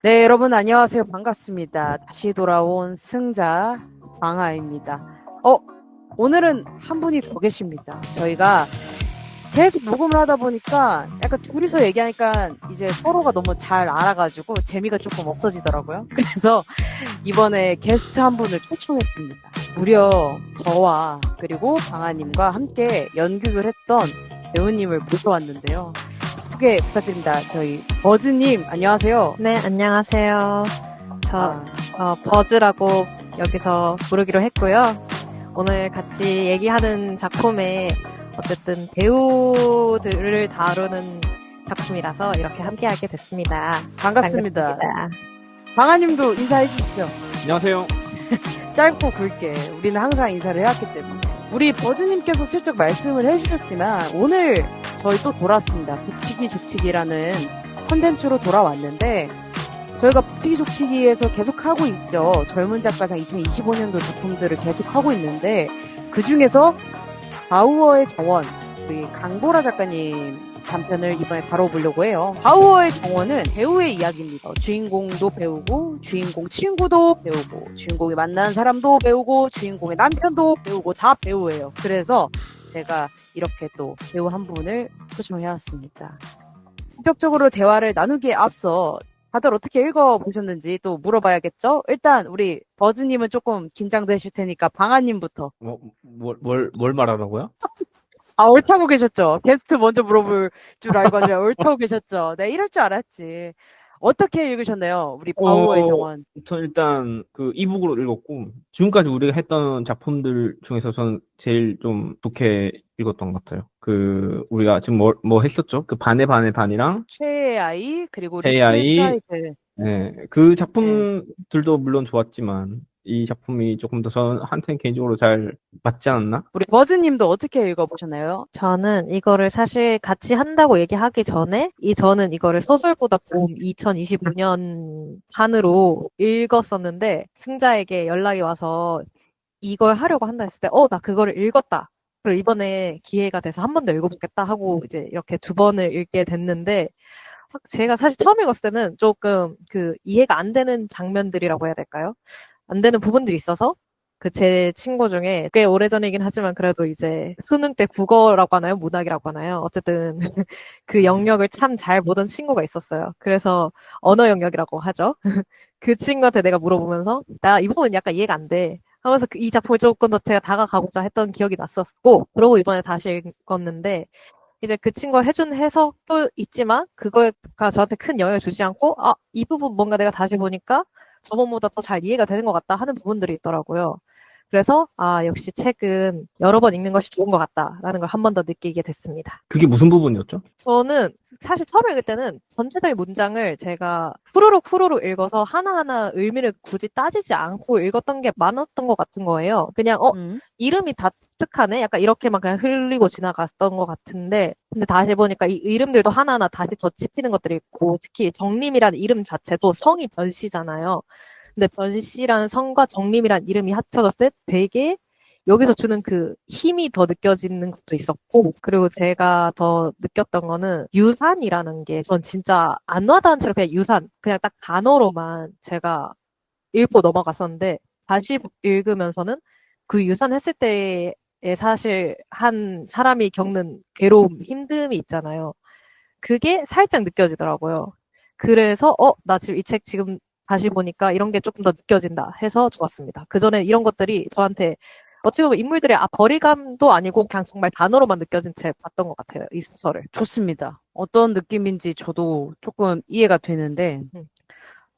네, 여러분 안녕하세요. 반갑습니다. 다시 돌아온 승자 방아입니다. 어, 오늘은 한 분이 더 계십니다. 저희가 계속 녹음을 하다 보니까 약간 둘이서 얘기하니까 이제 서로가 너무 잘 알아가지고 재미가 조금 없어지더라고요. 그래서 이번에 게스트 한 분을 초청했습니다. 무려 저와 그리고 방아님과 함께 연극을 했던 배우님을 모셔왔는데요. 소개 부탁드립니다. 저희 버즈님 안녕하세요. 네, 안녕하세요. 저, 아, 버즈라고 여기서 부르기로 했고요. 오늘 같이 얘기하는 작품에 어쨌든 배우들을 다루는 작품이라서 이렇게 함께하게 됐습니다. 반갑습니다. 반갑습니다. 방아님도 인사해 주시죠. 안녕하세요. 짧고 굵게. 우리는 항상 인사를 해왔기 때문에. 우리 버즈님께서 슬쩍 말씀을 해주셨지만 오늘 저희 또 돌아왔습니다. 북치기 족치기라는 콘텐츠로 돌아왔는데 저희가 북치기 족치기에서 계속 하고 있죠. 젊은 작가상 2025년도 작품들을 계속 하고 있는데 그 중에서 바우어의 정원, 우리 강보라 작가님 단편을 이번에 다뤄보려고 해요. 바우어의 정원은 배우의 이야기입니다. 주인공도 배우고, 주인공 친구도 배우고, 주인공이 만나는 사람도 배우고, 주인공의 남편도 배우고, 다 배우예요. 그래서 제가 이렇게 또 배우 한 분을 초청해왔습니다. 본격적으로 대화를 나누기에 앞서 다들 어떻게 읽어보셨는지 또 물어봐야겠죠? 일단 우리 버즈님은 조금 긴장되실 테니까 방아님부터. 뭘 말하라고요? 아, 옳다고 계셨죠? 게스트 먼저 물어볼 줄 알고 아주 옳다고 계셨죠? 네, 이럴 줄 알았지. 어떻게 읽으셨나요? 우리 바우어의 정원. 전 일단 그 이북으로 읽었고, 지금까지 우리가 했던 작품들 중에서 저는 제일 좀 좋게 읽었던 것 같아요. 우리가 지금 뭐 했었죠? 그 반의 반의 반이랑 최애 아이, 그리고 리틀 AI, 프라이드. 그 네. 작품들도 물론 좋았지만, 이 작품이 조금 더 저한테는 개인적으로 잘 맞지 않았나? 우리 버즈님도 어떻게 읽어보셨나요? 저는 이거를 사실 같이 한다고 얘기하기 전에, 저는 이거를 소설보다 봄 2025년 판으로 읽었었는데, 승자에게 연락이 와서 이걸 하려고 한다 했을 때, 나 그거를 읽었다. 그리고 이번에 기회가 돼서 한 번 더 읽어보겠다 하고 이제 이렇게 두 번을 읽게 됐는데, 제가 사실 처음 읽었을 때는 조금 그 이해가 안 되는 장면들이라고 해야 될까요? 안 되는 부분들이 있어서 그 제 친구 중에 꽤 오래전이긴 하지만 그래도 이제 수능 때 국어라고 하나요? 문학이라고 하나요? 어쨌든 그 영역을 참 잘 보던 친구가 있었어요. 그래서 언어 영역이라고 하죠. 그 친구한테 내가 물어보면서 나 이 부분 약간 이해가 안 돼. 하면서 이 작품을 조금 더 제가 다가가고자 했던 기억이 났었고, 그러고 이번에 다시 읽었는데, 이제 그 친구가 해준 해석도 있지만, 그거가 저한테 큰 영향을 주지 않고, 이 부분 뭔가 내가 다시 보니까 저번보다 더 잘 이해가 되는 것 같다 하는 부분들이 있더라고요. 그래서, 역시 책은 여러 번 읽는 것이 좋은 것 같다라는 걸 한 번 더 느끼게 됐습니다. 그게 무슨 부분이었죠? 저는 사실 처음 읽을 때는 전체적인 문장을 제가 후루룩 읽어서 하나하나 의미를 굳이 따지지 않고 읽었던 게 많았던 것 같은 거예요. 그냥, 음. 이름이 다 독특하네? 약간 이렇게만 그냥 흘리고 지나갔던 것 같은데, 근데 다시 보니까 이 이름들도 하나하나 다시 더 짚이는 것들이 있고, 특히 정림이라는 이름 자체도 성이 변씨잖아요. 근데 변씨라는 성과 정림이라는 이름이 합쳐졌을 때 되게 여기서 주는 그 힘이 더 느껴지는 것도 있었고, 그리고 제가 더 느꼈던 거는 유산이라는 게 전 진짜 안 와닿은 채로 그냥 유산, 그냥 딱 단어로만 제가 읽고 넘어갔었는데, 다시 읽으면서는 그 유산 했을 때에 사실 한 사람이 겪는 괴로움, 힘듦이 있잖아요. 그게 살짝 느껴지더라고요. 그래서, 나 지금 이 책 지금 다시 보니까 이런 게 조금 더 느껴진다 해서 좋았습니다. 그 전에 이런 것들이 저한테 어떻게 보면 인물들의 거리감도 아니고 그냥 정말 단어로만 느껴진 채 봤던 것 같아요. 이 소설을. 좋습니다. 어떤 느낌인지 저도 조금 이해가 되는데, 음.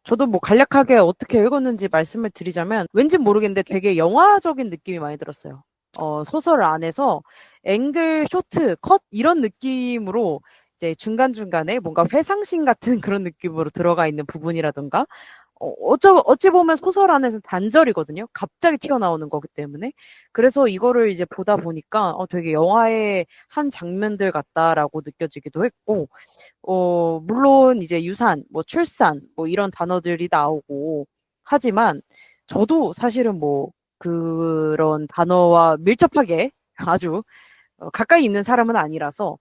저도 뭐 간략하게 어떻게 읽었는지 말씀을 드리자면, 왠지 모르겠는데 되게 영화적인 느낌이 많이 들었어요. 소설 안에서 앵글, 쇼트, 컷, 이런 느낌으로 이제 중간중간에 뭔가 회상신 같은 그런 느낌으로 들어가 있는 부분이라든가, 어찌 보면 소설 안에서 단절이거든요. 갑자기 튀어나오는 거기 때문에. 그래서 이거를 이제 보다 보니까 되게 영화의 한 장면들 같다라고 느껴지기도 했고, 물론 이제 유산, 뭐 출산, 뭐 이런 단어들이 나오고 하지만 저도 사실은 뭐 그런 단어와 밀접하게 아주 가까이 있는 사람은 아니라서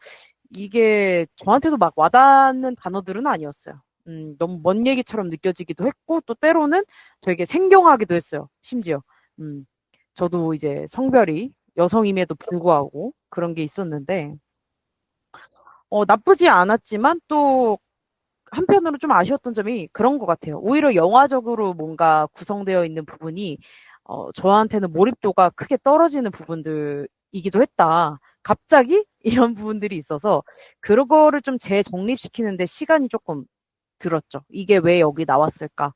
이게 저한테도 막 와닿는 단어들은 아니었어요. 너무 먼 얘기처럼 느껴지기도 했고, 또 때로는 되게 생경하기도 했어요. 심지어. 저도 이제 성별이 여성임에도 불구하고 그런 게 있었는데, 나쁘지 않았지만 또 한편으로 좀 아쉬웠던 점이 그런 것 같아요. 오히려 영화적으로 뭔가 구성되어 있는 부분이 저한테는 몰입도가 크게 떨어지는 부분들이기도 했다. 갑자기 이런 부분들이 있어서 그거를 좀 재정립시키는데 시간이 조금 들었죠. 이게 왜 여기 나왔을까?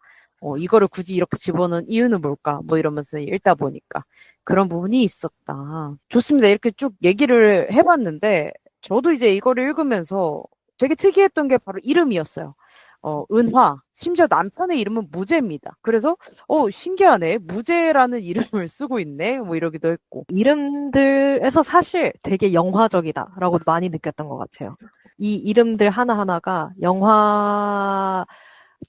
이거를 굳이 이렇게 집어넣은 이유는 뭘까? 뭐 이러면서 읽다 보니까 그런 부분이 있었다. 좋습니다. 이렇게 쭉 얘기를 해봤는데 저도 이제 이거를 읽으면서 되게 특이했던 게 바로 이름이었어요. 은화. 심지어 남편의 이름은 무제입니다. 그래서, 신기하네. 무제라는 이름을 쓰고 있네. 뭐 이러기도 했고. 이름들에서 사실 되게 영화적이다라고 많이 느꼈던 것 같아요. 이 이름들 하나하나가 영화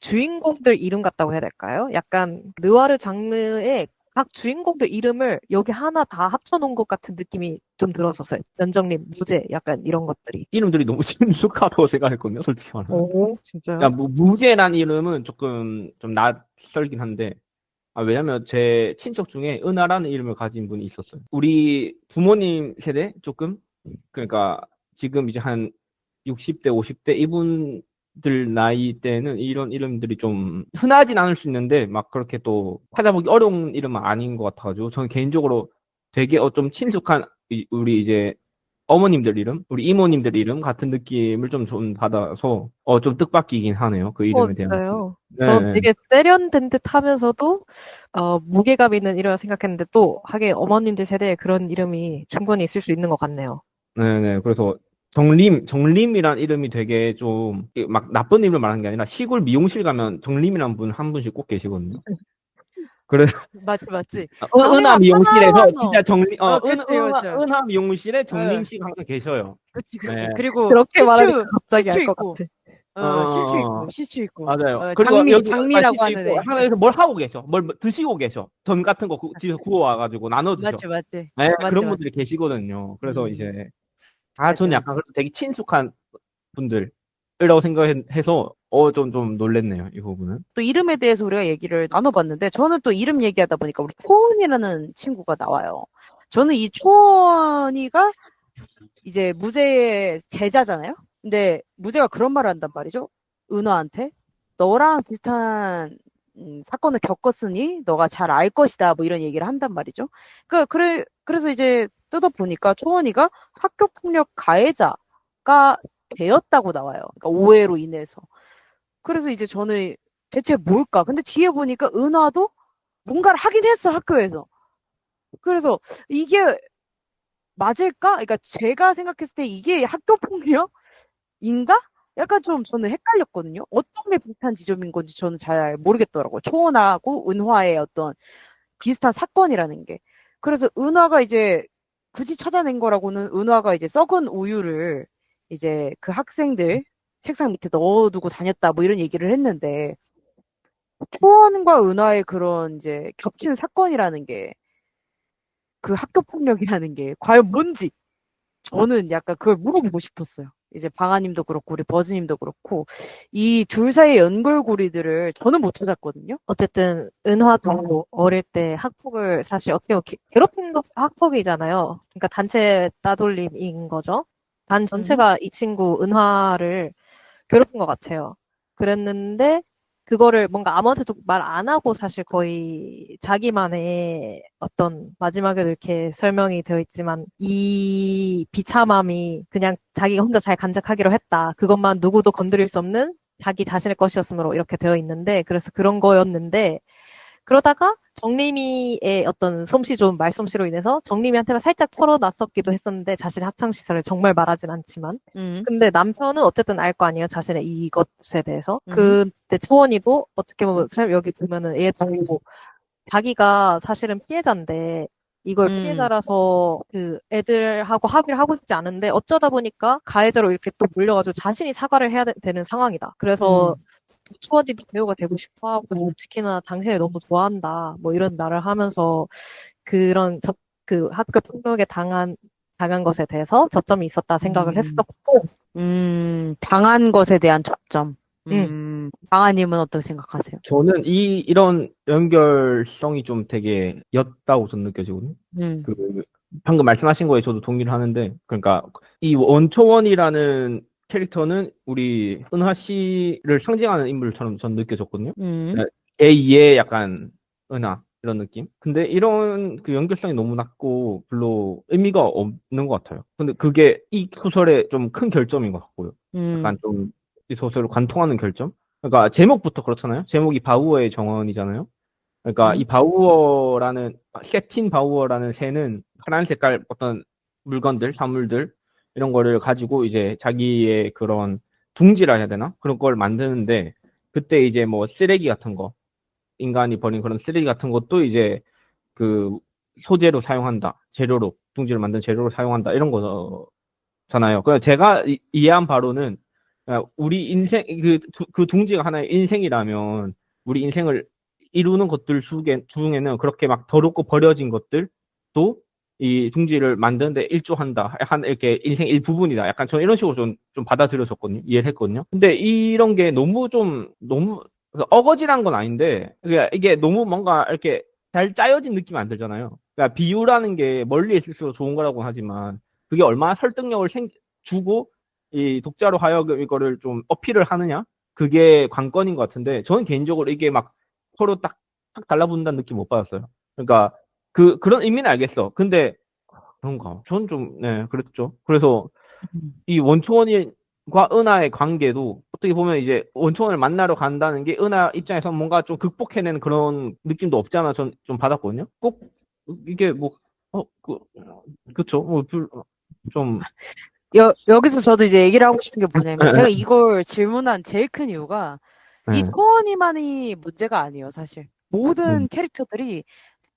주인공들 이름 같다고 해야 될까요? 약간 느와르 장르의 각 주인공들 이름을 여기 하나 다 합쳐놓은 것 같은 느낌이 좀 들었었어요. 연정님, 무제, 약간 이런 것들이. 이름들이 너무 친숙하다고 생각했거든요, 솔직히 말하면. 오, 진짜요? 그러니까 무제란 이름은 조금 좀 낯설긴 한데, 왜냐면 제 친척 중에 은하라는 이름을 가진 분이 있었어요. 우리 부모님 세대 조금? 그러니까 지금 이제 한 60대, 50대 이분들 나이 때는 이런 이름들이 좀 흔하진 않을 수 있는데 막 그렇게 또 찾아보기 어려운 이름은 아닌 것 같아가지고 저는 개인적으로 되게 좀 친숙한 우리 이제 어머님들 이름, 우리 이모님들 이름 같은 느낌을 좀 받아서 좀 뜻밖이긴 하네요. 그 이름에 대한 느낌. 진짜요? 저 네. 되게 세련된 듯 하면서도, 무게감 있는 이름이라 생각했는데 또, 하긴 어머님들 세대에 그런 이름이 충분히 있을 수 있는 것 같네요. 네네. 그래서 정림이란 이름이 되게 좀 막 나쁜 이름을 말하는 게 아니라 시골 미용실 가면 정림이란 분 한 분씩 꼭 계시거든요. 그래서 맞지, 맞지. 은하 정리만 미용실에서 끊어. 진짜 그치, 그치. 은하 미용실에 예, 정림 씨가 항상 계셔요. 그치, 그치. 네. 그리고 그렇게 말하니까 갑자기 시추 알 것 있고, 같아. 시추 어, 있고, 시추 있고, 맞아요. 그리고 여기 장미라고 시치 하는 있고 애. 하나에서 뭘 하고 계셔. 뭘 드시고 계셔. 전 같은 거 집에 구워와가지고 나눠 드셔. 맞지, 맞지. 네, 맞지, 그런 맞지. 분들이 계시거든요. 그래서 음, 이제 맞지, 저는 약간 맞지. 그래도 되게 친숙한 분들이라고 생각해서 좀 놀랬네요, 이 부분은. 또 이름에 대해서 우리가 얘기를 나눠봤는데, 저는 또 이름 얘기하다 보니까 우리 초원이라는 친구가 나와요. 저는 이 초원이가 이제 무제의 제자잖아요? 근데 무제가 그런 말을 한단 말이죠. 은화한테. 너랑 비슷한 사건을 겪었으니 너가 잘 알 것이다. 뭐 이런 얘기를 한단 말이죠. 그래서 이제 뜯어보니까 초원이가 학교폭력 가해자가 되었다고 나와요. 그러니까 오해로 인해서. 그래서 이제 저는 대체 뭘까? 근데 뒤에 보니까 은화도 뭔가를 하긴 했어, 학교에서. 그래서 이게 맞을까? 그러니까 제가 생각했을 때 이게 학교폭력인가? 약간 좀 저는 헷갈렸거든요. 어떤 게 비슷한 지점인 건지 저는 잘 모르겠더라고요. 초원하고 은화의 어떤 비슷한 사건이라는 게. 그래서 은화가 이제 굳이 찾아낸 거라고는 은화가 이제 썩은 우유를 이제 그 학생들 책상 밑에 넣어두고 다녔다 뭐 이런 얘기를 했는데 초원과 은하의 그런 이제 겹치는 사건이라는 게 그 학교 폭력이라는 게 과연 뭔지 저는 약간 그걸 물어보고 싶었어요. 이제 방아님도 그렇고 우리 버즈님도 그렇고 이 둘 사이의 연결고리들을 저는 못 찾았거든요. 어쨌든, 은화도 어릴 때 학폭을 사실 어떻게 보면 괴롭힌 거 학폭이잖아요. 그러니까 단체 따돌림인 거죠. 반 음, 전체가 이 친구 은화를 괴롭힌 것 같아요. 그랬는데, 그거를 뭔가 아무한테도 말 안 하고 사실 거의 자기만의 어떤 마지막에도 이렇게 설명이 되어 있지만 이 비참함이 그냥 자기가 혼자 잘 간직하기로 했다. 그것만 누구도 건드릴 수 없는 자기 자신의 것이었으므로 이렇게 되어 있는데 그래서 그런 거였는데 그러다가 정림이의 어떤 솜씨 좋은 말솜씨로 인해서 정림이한테만 살짝 털어놨었기도 했었는데 자신의 학창 시절을 정말 말하진 않지만 음, 근데 남편은 어쨌든 알 거 아니에요 자신의 이것에 대해서 음, 그때 초원이도 어떻게 보면 여기 보면은 얘도 자기가 사실은 피해자인데 이걸 음, 피해자라서 그 애들하고 합의를 하고 싶지 않은데 어쩌다 보니까 가해자로 이렇게 또 몰려가지고 자신이 사과를 해야 되는 상황이다. 그래서 음, 초원이도 배우가 되고 싶어 하고 특히나 당신을 너무 좋아한다. 뭐 이런 말을 하면서 그런 그 학교 폭력에 당한 것에 대해서 접점이 있었다 생각을 음, 했었고 당한 것에 대한 접점. 응. 방아님은 어떻게 생각하세요? 저는 이런 연결성이 좀 되게 옅다고 저는 느껴지거든요. 음, 그, 방금 말씀하신 거에 저도 동의를 하는데, 그러니까, 이 원초원이라는 캐릭터는 우리 은하 씨를 상징하는 인물처럼 저는 느껴졌거든요. 음, 제2의 약간 은하, 이런 느낌. 근데 이런 그 연결성이 너무 낮고 별로 의미가 없는 것 같아요. 근데 그게 이 소설의 좀 큰 결점인 것 같고요. 약간 음, 좀 이 소설을 관통하는 결점? 그러니까 제목부터 그렇잖아요. 제목이 바우어의 정원이잖아요. 그러니까 이 음, 바우어라는 세틴 바우어라는 새는 파란 색깔 어떤 물건들, 사물들 이런 거를 가지고 이제 자기의 그런 둥지라 해야 되나? 그런 걸 만드는데 그때 이제 뭐 쓰레기 같은 거, 인간이 버린 그런 쓰레기 같은 것도 이제 그 소재로 사용한다. 재료로, 둥지를 만든 재료로 사용한다. 이런 거잖아요. 그래서 제가 이해한 바로는 우리 인생, 그 둥지가 하나의 인생이라면 우리 인생을 이루는 것들 중에는 그렇게 막 더럽고 버려진 것들도 이 둥지를 만드는데 일조한다. 한 이렇게 인생 일부분이다. 약간 저는 이런 식으로 좀 받아들여졌거든요. 이해를 했거든요. 근데 이런 게 너무 어거지란 건 아닌데 이게 너무 뭔가 이렇게 잘 짜여진 느낌이 안 들잖아요. 그러니까 비유라는 게 멀리 있을수록 좋은 거라고 하지만 그게 얼마나 설득력을 주고 이 독자로 하여금 이거를 좀 어필을 하느냐? 그게 관건인 것 같은데 저는 개인적으로 이게 막 서로 딱 달라붙는다는 느낌 못 받았어요. 그러니까 그런 의미는 알겠어. 근데 그런가? 저는 좀 네, 그랬죠. 그래서 음. 이 원초원과 은하의 관계도 어떻게 보면 이제 원초원을 만나러 간다는 게 은하 입장에서 뭔가 좀 극복해내는 그런 느낌도 없지 않아 전 좀 받았거든요. 꼭 이게 뭐 그쵸. 좀 여기서 저도 이제 얘기를 하고 싶은 게 뭐냐면, 제가 네, 이걸 질문한 제일 큰 이유가, 이 네. 초원이만이 문제가 아니에요, 사실. 모든 캐릭터들이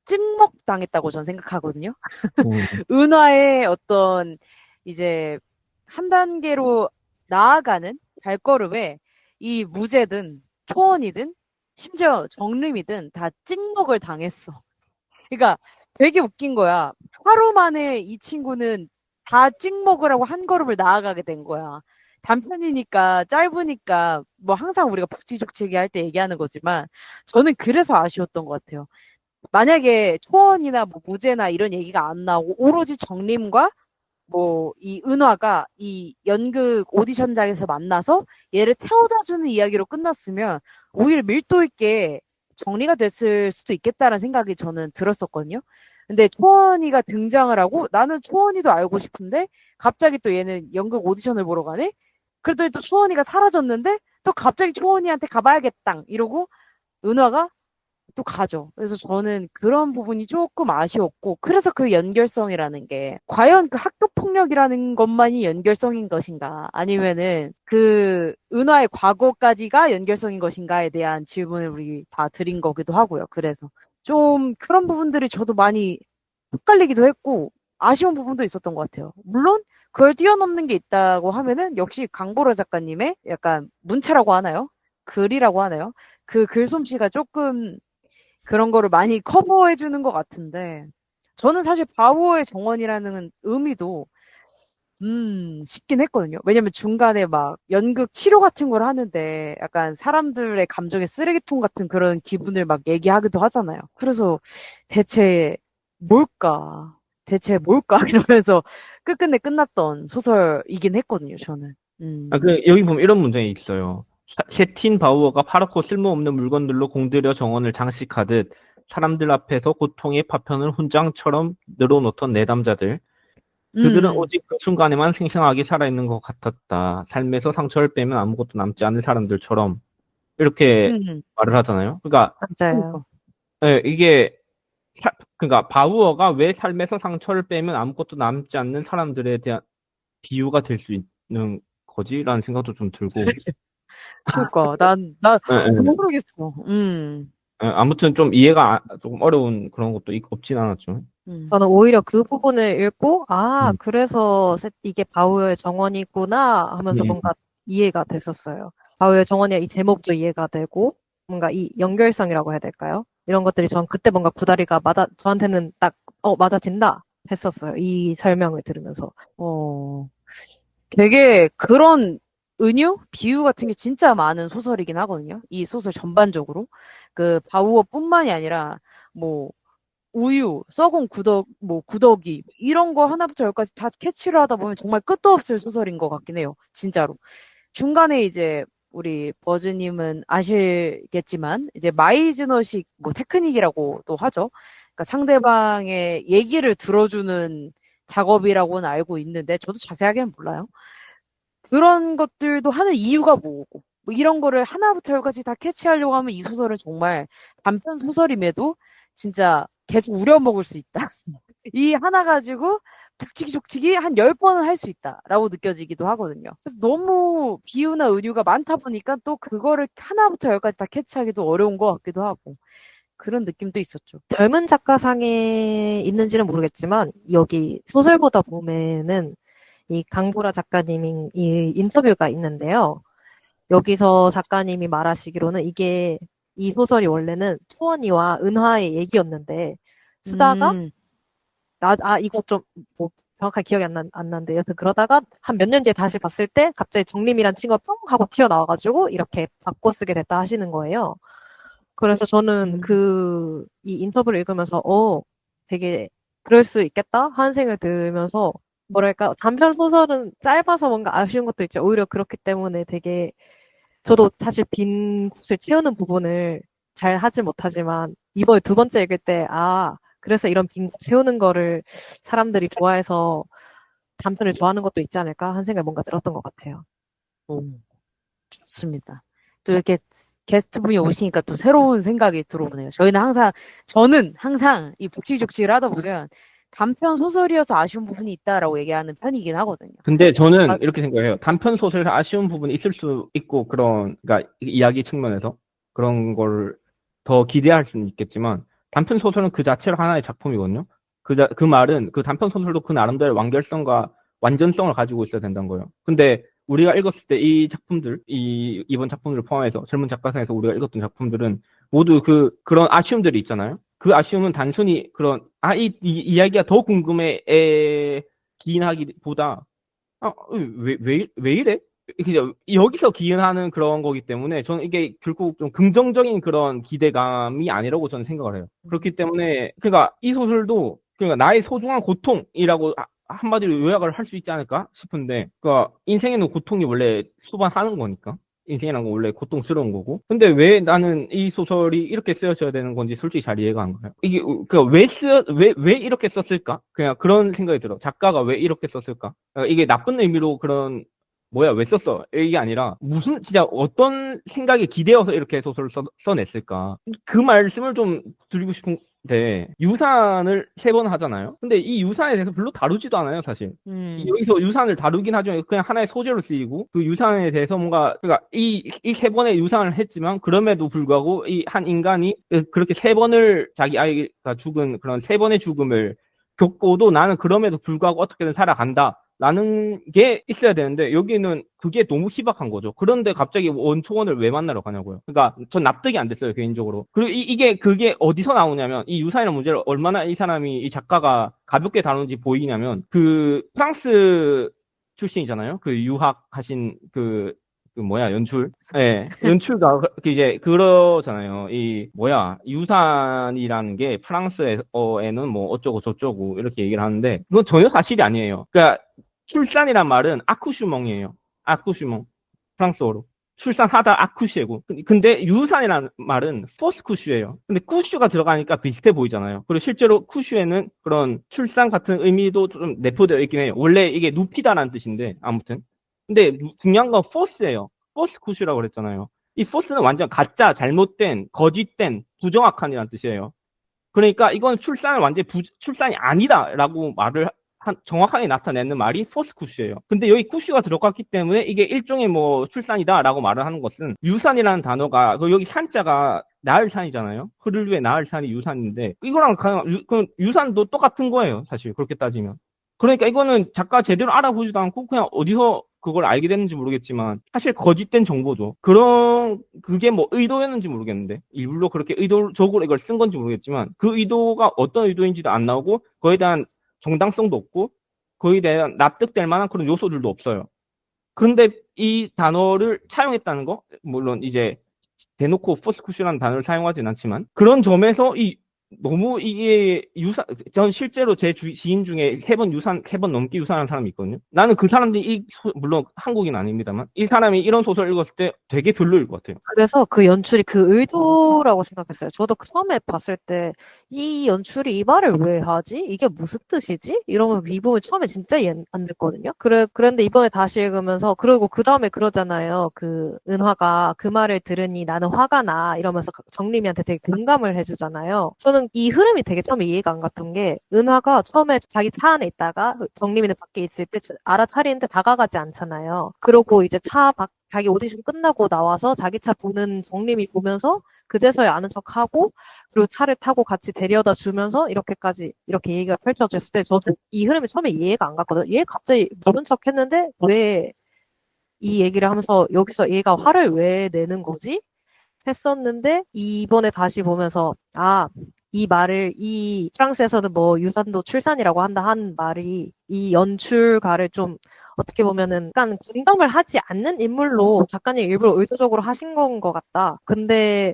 찍먹 당했다고 저는 생각하거든요. 음, 은화의 어떤, 이제, 한 단계로 나아가는 발걸음에 이 무제든, 초원이든, 심지어 정림이든 다 찍먹을 당했어. 그러니까 되게 웃긴 거야. 하루 만에 이 친구는 다 찍먹으라고 한 걸음을 나아가게 된 거야. 단편이니까 짧으니까 뭐 항상 우리가 북치족치기 할 때 얘기하는 거지만 저는 그래서 아쉬웠던 것 같아요. 만약에 초원이나 뭐 무제나 이런 얘기가 안 나오고 오로지 정림과 뭐 이 은화가 이 연극 오디션장에서 만나서 얘를 태워다 주는 이야기로 끝났으면 오히려 밀도 있게 정리가 됐을 수도 있겠다라는 생각이 저는 들었었거든요. 근데 초원이가 등장을 하고 나는 초원이도 알고 싶은데 갑자기 또 얘는 연극 오디션을 보러 가네? 그랬더니 또 초원이가 사라졌는데 또 갑자기 초원이한테 가봐야겠다 이러고 은화가 또 가죠. 그래서 저는 그런 부분이 조금 아쉬웠고, 그래서 그 연결성이라는 게, 과연 그 학교 폭력이라는 것만이 연결성인 것인가, 아니면은 그 은화의 과거까지가 연결성인 것인가에 대한 질문을 우리 다 드린 거기도 하고요. 그래서 좀 그런 부분들이 저도 많이 헷갈리기도 했고, 아쉬운 부분도 있었던 것 같아요. 물론, 그걸 뛰어넘는 게 있다고 하면은, 역시 강보라 작가님의 약간 문체라고 하나요? 글이라고 하나요? 그 글솜씨가 조금 그런 거를 많이 커버해 주는 것 같은데, 저는 사실 바오의 정원이라는 의미도, 싶긴 했거든요. 왜냐면 중간에 막 연극 치료 같은 걸 하는데 약간 사람들의 감정의 쓰레기통 같은 그런 기분을 막 얘기하기도 하잖아요. 그래서 대체 뭘까? 대체 뭘까? 이러면서 끝끝내 끝났던 소설이긴 했거든요, 저는. 여기 보면 이런 문장이 있어요. 셰틴 바우어가 파랗고 쓸모없는 물건들로 공들여 정원을 장식하듯 사람들 앞에서 고통의 파편을 훈장처럼 늘어놓던 내담자들. 그들은 음, 오직 그 순간에만 생생하게 살아있는 것 같았다. 삶에서 상처를 빼면 아무것도 남지 않은 사람들처럼 이렇게 음, 말을 하잖아요. 그러니까 맞아요. 그러니까. 이게 그러니까 바우어가 왜 삶에서 상처를 빼면 아무것도 남지 않는 사람들에 대한 비유가 될 수 있는 거지라는 생각도 좀 들고. 그러니까 난 예, 예. 모르겠어. 아무튼 좀 이해가 조금 어려운 그런 것도 없진 않았죠. 음, 저는 오히려 그 부분을 읽고, 아, 음, 그래서 이게 바우의 정원이구나 하면서 음, 뭔가 이해가 됐었어요. 바우의 정원이 이 제목도 이해가 되고, 뭔가 이 연결성이라고 해야 될까요? 이런 것들이 전 그때 뭔가 구다리가 저한테는 딱, 맞아진다 했었어요. 이 설명을 들으면서. 어, 되게 그런 은유, 비유 같은 게 진짜 많은 소설이긴 하거든요. 이 소설 전반적으로. 그 바우어뿐만이 아니라 뭐 우유, 썩은 구덕, 뭐 구더기 이런 거 하나부터 열까지 다 캐치를 하다 보면 정말 끝도 없을 소설인 것 같긴 해요. 진짜로. 중간에 이제 우리 버즈님은 아시겠지만 이제 마이즈너식 뭐 테크닉이라고 또 하죠. 그러니까 상대방의 얘기를 들어주는 작업이라고는 알고 있는데 저도 자세하게는 몰라요. 그런 것들도 하는 이유가 뭐고 뭐 이런 거를 하나부터 열까지 다 캐치하려고 하면 이 소설은 정말 단편 소설임에도 진짜 계속 우려먹을 수 있다. 이 하나 가지고 북치기 족치기 한 10번은 할 수 있다라고 느껴지기도 하거든요. 그래서 너무 비유나 은유가 많다 보니까 또 그거를 하나부터 열까지 다 캐치하기도 어려운 것 같기도 하고 그런 느낌도 있었죠. 젊은 작가상에 있는지는 모르겠지만 여기 소설보다 보면은 이 강보라 작가님이 이 인터뷰가 있는데요. 여기서 작가님이 말하시기로는 이 소설이 원래는 초원이와 은하의 얘기였는데 쓰다가 음, 이거 좀 뭐 정확하게 기억이 안 나는데 여튼 그러다가 한 몇 년 뒤에 다시 봤을 때 갑자기 정림이란 친구가 뿅 하고 튀어나와가지고 이렇게 바꿔 쓰게 됐다 하시는 거예요. 그래서 저는 음. 이 인터뷰를 읽으면서, 되게 그럴 수 있겠다? 하는 생각이 들면서, 뭐랄까, 단편 소설은 짧아서 뭔가 아쉬운 것도 있죠. 오히려 그렇기 때문에 되게, 저도 사실 빈 곳을 채우는 부분을 잘 하지 못하지만, 이번에 두 번째 읽을 때, 그래서 이런 빈 곳 채우는 거를 사람들이 좋아해서 단편을 좋아하는 것도 있지 않을까? 하는 생각이 뭔가 들었던 것 같아요. 오, 좋습니다. 또 이렇게 게스트 분이 오시니까 또 새로운 생각이 들어오네요. 저는 항상 이 북치족치를 하다 보면 단편 소설이어서 아쉬운 부분이 있다라고 얘기하는 편이긴 하거든요. 근데 아, 저는 이렇게 생각해요. 단편 소설에서 아쉬운 부분이 있을 수 있고, 그러니까 이야기 측면에서 그런 걸 더 기대할 수는 있겠지만, 단편 소설은 그 자체로 하나의 작품이거든요. 그 말은 그 단편 소설도 그 나름대로 완결성과 완전성을 가지고 있어야 된다는 거예요. 근데 우리가 읽었을 때 이번 작품들을 포함해서 젊은 작가상에서 우리가 읽었던 작품들은 모두 그런 아쉬움들이 있잖아요. 그 아쉬움은 단순히 이 이야기가 더 궁금해 기인하기보다 왜 이래? 그냥 여기서 기인하는 그런 거기 때문에 저는 이게 결국 좀 긍정적인 그런 기대감이 아니라고 저는 생각을 해요. 그렇기 때문에 그러니까 이 소설도 그러니까 나의 소중한 고통이라고 한마디로 요약을 할 수 있지 않을까 싶은데 그러니까 인생에는 고통이 원래 수반하는 거니까 인생이란 건 원래 고통스러운 거고 근데 왜 나는 이 소설이 이렇게 쓰여져야 되는 건지 솔직히 잘 이해가 안 가요. 이게 왜 이렇게 썼을까? 그냥 그런 생각이 들어. 작가가 왜 이렇게 썼을까? 이게 나쁜 의미로 왜 썼어? 이게 아니라, 진짜 어떤 생각이 기대어서 이렇게 소설을 써냈을까? 그 말씀을 좀 드리고 싶은데, 유산을 3번 하잖아요? 근데 이 유산에 대해서 별로 다루지도 않아요, 사실. 여기서 유산을 다루긴 하지만, 그냥 하나의 소재로 쓰이고, 그 유산에 대해서 그러니까 이 3번의 유산을 했지만, 그럼에도 불구하고, 이 한 인간이 그렇게 3번을 자기 아이가 죽은 그런 3번의 죽음을 겪고도 나는 그럼에도 불구하고 어떻게든 살아간다. 라는 게 있어야 되는데 여기는 그게 너무 희박한 거죠. 그런데 갑자기 원초원을 왜 만나러 가냐고요. 그러니까 전 납득이 안 됐어요, 개인적으로. 그리고 그게 어디서 나오냐면 이 유산이라는 문제를 얼마나 이 작가가 가볍게 다루는지 보이냐면 그 프랑스 출신이잖아요. 그 유학하신 연출. 예, 연출가, 이제, 그러잖아요. 유산이라는 게 프랑스어에는 뭐 어쩌고 저쩌고 이렇게 얘기를 하는데, 그건 전혀 사실이 아니에요. 그러니까, 출산이란 말은 아쿠슈멍이에요. 아쿠슈멍. 프랑스어로. 출산하다 아쿠시에고. 근데 유산이라는 말은 포스쿠슈예요. 근데 쿠슈가 들어가니까 비슷해 보이잖아요. 그리고 실제로 쿠슈에는 그런 출산 같은 의미도 좀 내포되어 있긴 해요. 원래 이게 눕히다라는 뜻인데, 아무튼. 근데 중요한 건 포스예요. 포스 쿠슈라고 그랬잖아요. 이 포스는 완전 가짜, 잘못된, 거짓된, 부정확한이라는 뜻이에요. 그러니까 이건 출산이 아니다라고 정확하게 나타내는 말이 포스 쿠슈예요. 근데 여기 쿠슈가 들어갔기 때문에 이게 일종의 출산이다라고 말을 하는 것은 유산이라는 단어가 여기 산자가 나을 산이잖아요. 흐를 위해 나을 산이 유산인데 이거랑 유산도 똑같은 거예요. 사실 그렇게 따지면. 그러니까 이거는 작가 제대로 알아보지도 않고 그냥 어디서 그걸 알게 됐는지 모르겠지만 사실 거짓된 정보죠. 그게 의도였는지 모르겠는데 일부러 그렇게 의도적으로 이걸 쓴 건지 모르겠지만 그 의도가 어떤 의도인지도 안 나오고 그거에 대한 정당성도 없고 거기에 대한 납득될 만한 그런 요소들도 없어요. 그런데 이 단어를 차용했다는 거, 물론 이제 대놓고 포스쿠슈라는 단어를 사용하진 않지만, 그런 점에서 너무 이게 전 실제로 제 지인 중에 3번 넘게 유산한 사람이 있거든요. 나는 그 사람들이 물론 한국인 아닙니다만, 이 사람이 이런 소설 읽었을 때 되게 별로일 것 같아요. 그래서 그 연출이 그 의도라고 생각했어요. 저도 처음에 봤을 때 이 연출이 이 말을 왜 하지? 이게 무슨 뜻이지? 이러면서 이 부분 처음에 진짜 이해 안 됐거든요. 그런데 이번에 다시 읽으면서 그리고 그 다음에 그러잖아요. 그 은화가 그 말을 들으니 나는 화가 나 이러면서 정림이한테 되게 공감을 해주잖아요. 저는 이 흐름이 되게 처음에 이해가 안 갔던 게 은화가 처음에 자기 차 안에 있다가 정림이는 밖에 있을 때 알아차리는데 다가가지 않잖아요. 그러고 이제 자기 오디션 끝나고 나와서 자기 차 보는 정림이 보면서 그제서야 아는 척하고 그리고 차를 타고 같이 데려다 주면서 이렇게 얘기가 펼쳐졌을 때 저도 이 흐름이 처음에 이해가 안 갔거든요. 얘 갑자기 모른 척 했는데 왜 이 얘기를 하면서 여기서 얘가 화를 왜 내는 거지? 했었는데 이번에 다시 보면서 이 말을 이 프랑스에서는 뭐 유산도 출산이라고 한 말이 이 연출가를 좀 어떻게 보면은 약간 공감을 하지 않는 인물로 작가님 일부러 의도적으로 하신 건 것 같다. 근데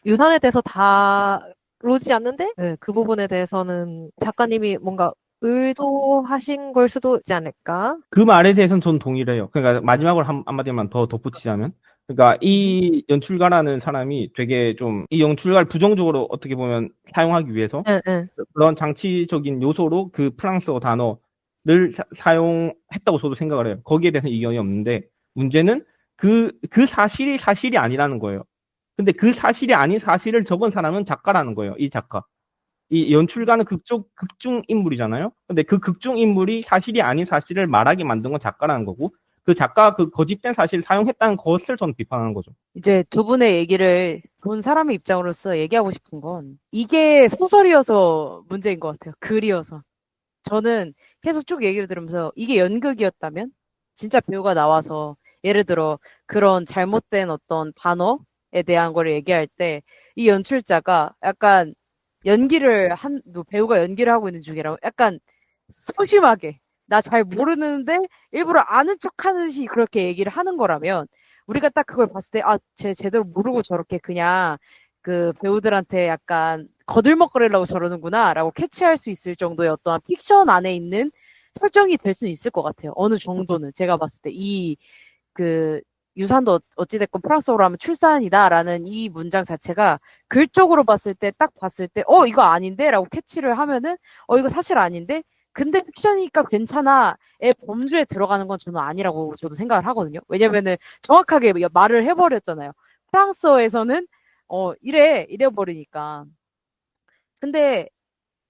유산에 대해서 다루지 않는데 네, 그 부분에 대해서는 작가님이 뭔가 의도하신 걸 수도 있지 않을까? 그 말에 대해서는 저는 동의를 해요. 그러니까 마지막으로 한마디만 더 덧붙이자면, 그러니까 이 연출가라는 사람이 되게 좀 이 연출가를 부정적으로 어떻게 보면 사용하기 위해서 응, 응. 그런 장치적인 요소로 그 프랑스어 단어를 사용했다고 저도 생각을 해요. 거기에 대해서 이견이 없는데, 문제는 그 사실이 아니라는 거예요. 근데 그 사실이 아닌 사실을 적은 사람은 작가라는 거예요. 이 작가. 이 연출가는 극중 인물이잖아요. 근데 그 극중 인물이 사실이 아닌 사실을 말하게 만든 건 작가라는 거고, 그 작가가 그 거짓된 사실을 사용했다는 것을 저는 비판하는 거죠. 이제 두 분의 얘기를 본 사람의 입장으로서 얘기하고 싶은 건 이게 소설이어서 문제인 것 같아요. 글이어서. 저는 계속 쭉 얘기를 들으면서 이게 연극이었다면 진짜 배우가 나와서 예를 들어 그런 잘못된 어떤 단어에 대한 걸 얘기할 때 이 연출자가 약간 배우가 연기를 하고 있는 중이라고 약간 소심하게 나 잘 모르는데 일부러 아는 척하듯이 그렇게 얘기를 하는 거라면 우리가 딱 그걸 봤을 때 쟤 제대로 모르고 저렇게 그냥 그 배우들한테 약간 거들먹거리려고 저러는구나라고 캐치할 수 있을 정도의 어떠한 픽션 안에 있는 설정이 될 수는 있을 것 같아요. 어느 정도는 제가 봤을 때 그 유산도 어찌됐건 프랑스어로 하면 출산이다라는 이 문장 자체가 글적으로 봤을 때 딱 봤을 때 이거 아닌데? 라고 캐치를 하면은 이거 사실 아닌데? 근데 픽션이니까 괜찮아의 범주에 들어가는 건 저는 아니라고 저도 생각을 하거든요. 왜냐면은 정확하게 말을 해버렸잖아요. 프랑스어에서는 이래 버리니까. 근데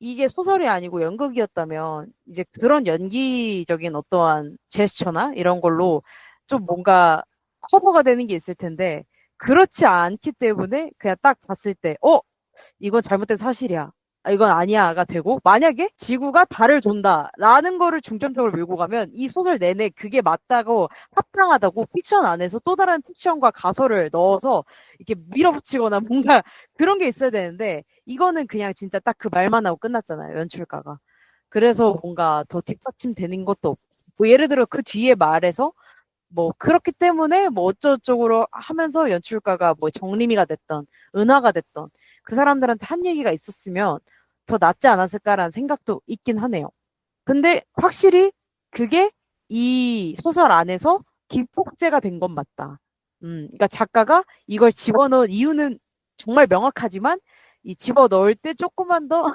이게 소설이 아니고 연극이었다면 이제 그런 연기적인 어떠한 제스처나 이런 걸로 좀 뭔가 커버가 되는 게 있을 텐데 그렇지 않기 때문에 그냥 딱 봤을 때 이건 잘못된 사실이야. 이건 아니야가 되고 만약에 지구가 달을 돈다라는 거를 중점적으로 밀고 가면 이 소설 내내 그게 맞다고 합당하다고 픽션 안에서 또 다른 픽션과 가설을 넣어서 이렇게 밀어붙이거나 뭔가 그런 게 있어야 되는데 이거는 그냥 진짜 딱 그 말만 하고 끝났잖아요, 연출가가. 그래서 뭔가 더 뒷받침되는 것도 없고 뭐 예를 들어 그 뒤에 말에서 뭐 그렇기 때문에 뭐 어쩌고저쩌고 하면서 연출가가 뭐 정림이가 됐던 은하가 됐던 그 사람들한테 한 얘기가 있었으면 더 낫지 않았을까라는 생각도 있긴 하네요. 근데 확실히 그게 이 소설 안에서 기폭제가 된 건 맞다. 그러니까 작가가 이걸 집어넣은 이유는 정말 명확하지만 이 집어넣을 때 조금만 더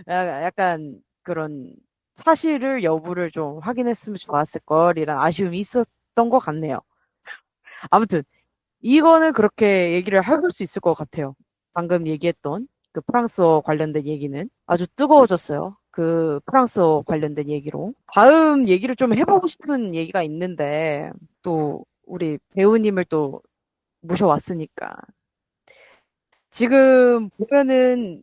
약간 그런 사실을 여부를 좀 확인했으면 좋았을 걸이란 아쉬움이 있었던 것 같네요. 아무튼 이거는 그렇게 얘기를 해볼 수 있을 것 같아요. 방금 얘기했던 그 프랑스어 관련된 얘기는 아주 뜨거워졌어요. 그 프랑스어 관련된 얘기로. 다음 얘기를 좀 해보고 싶은 얘기가 있는데 또 우리 배우님을 또 모셔왔으니까 지금 보면은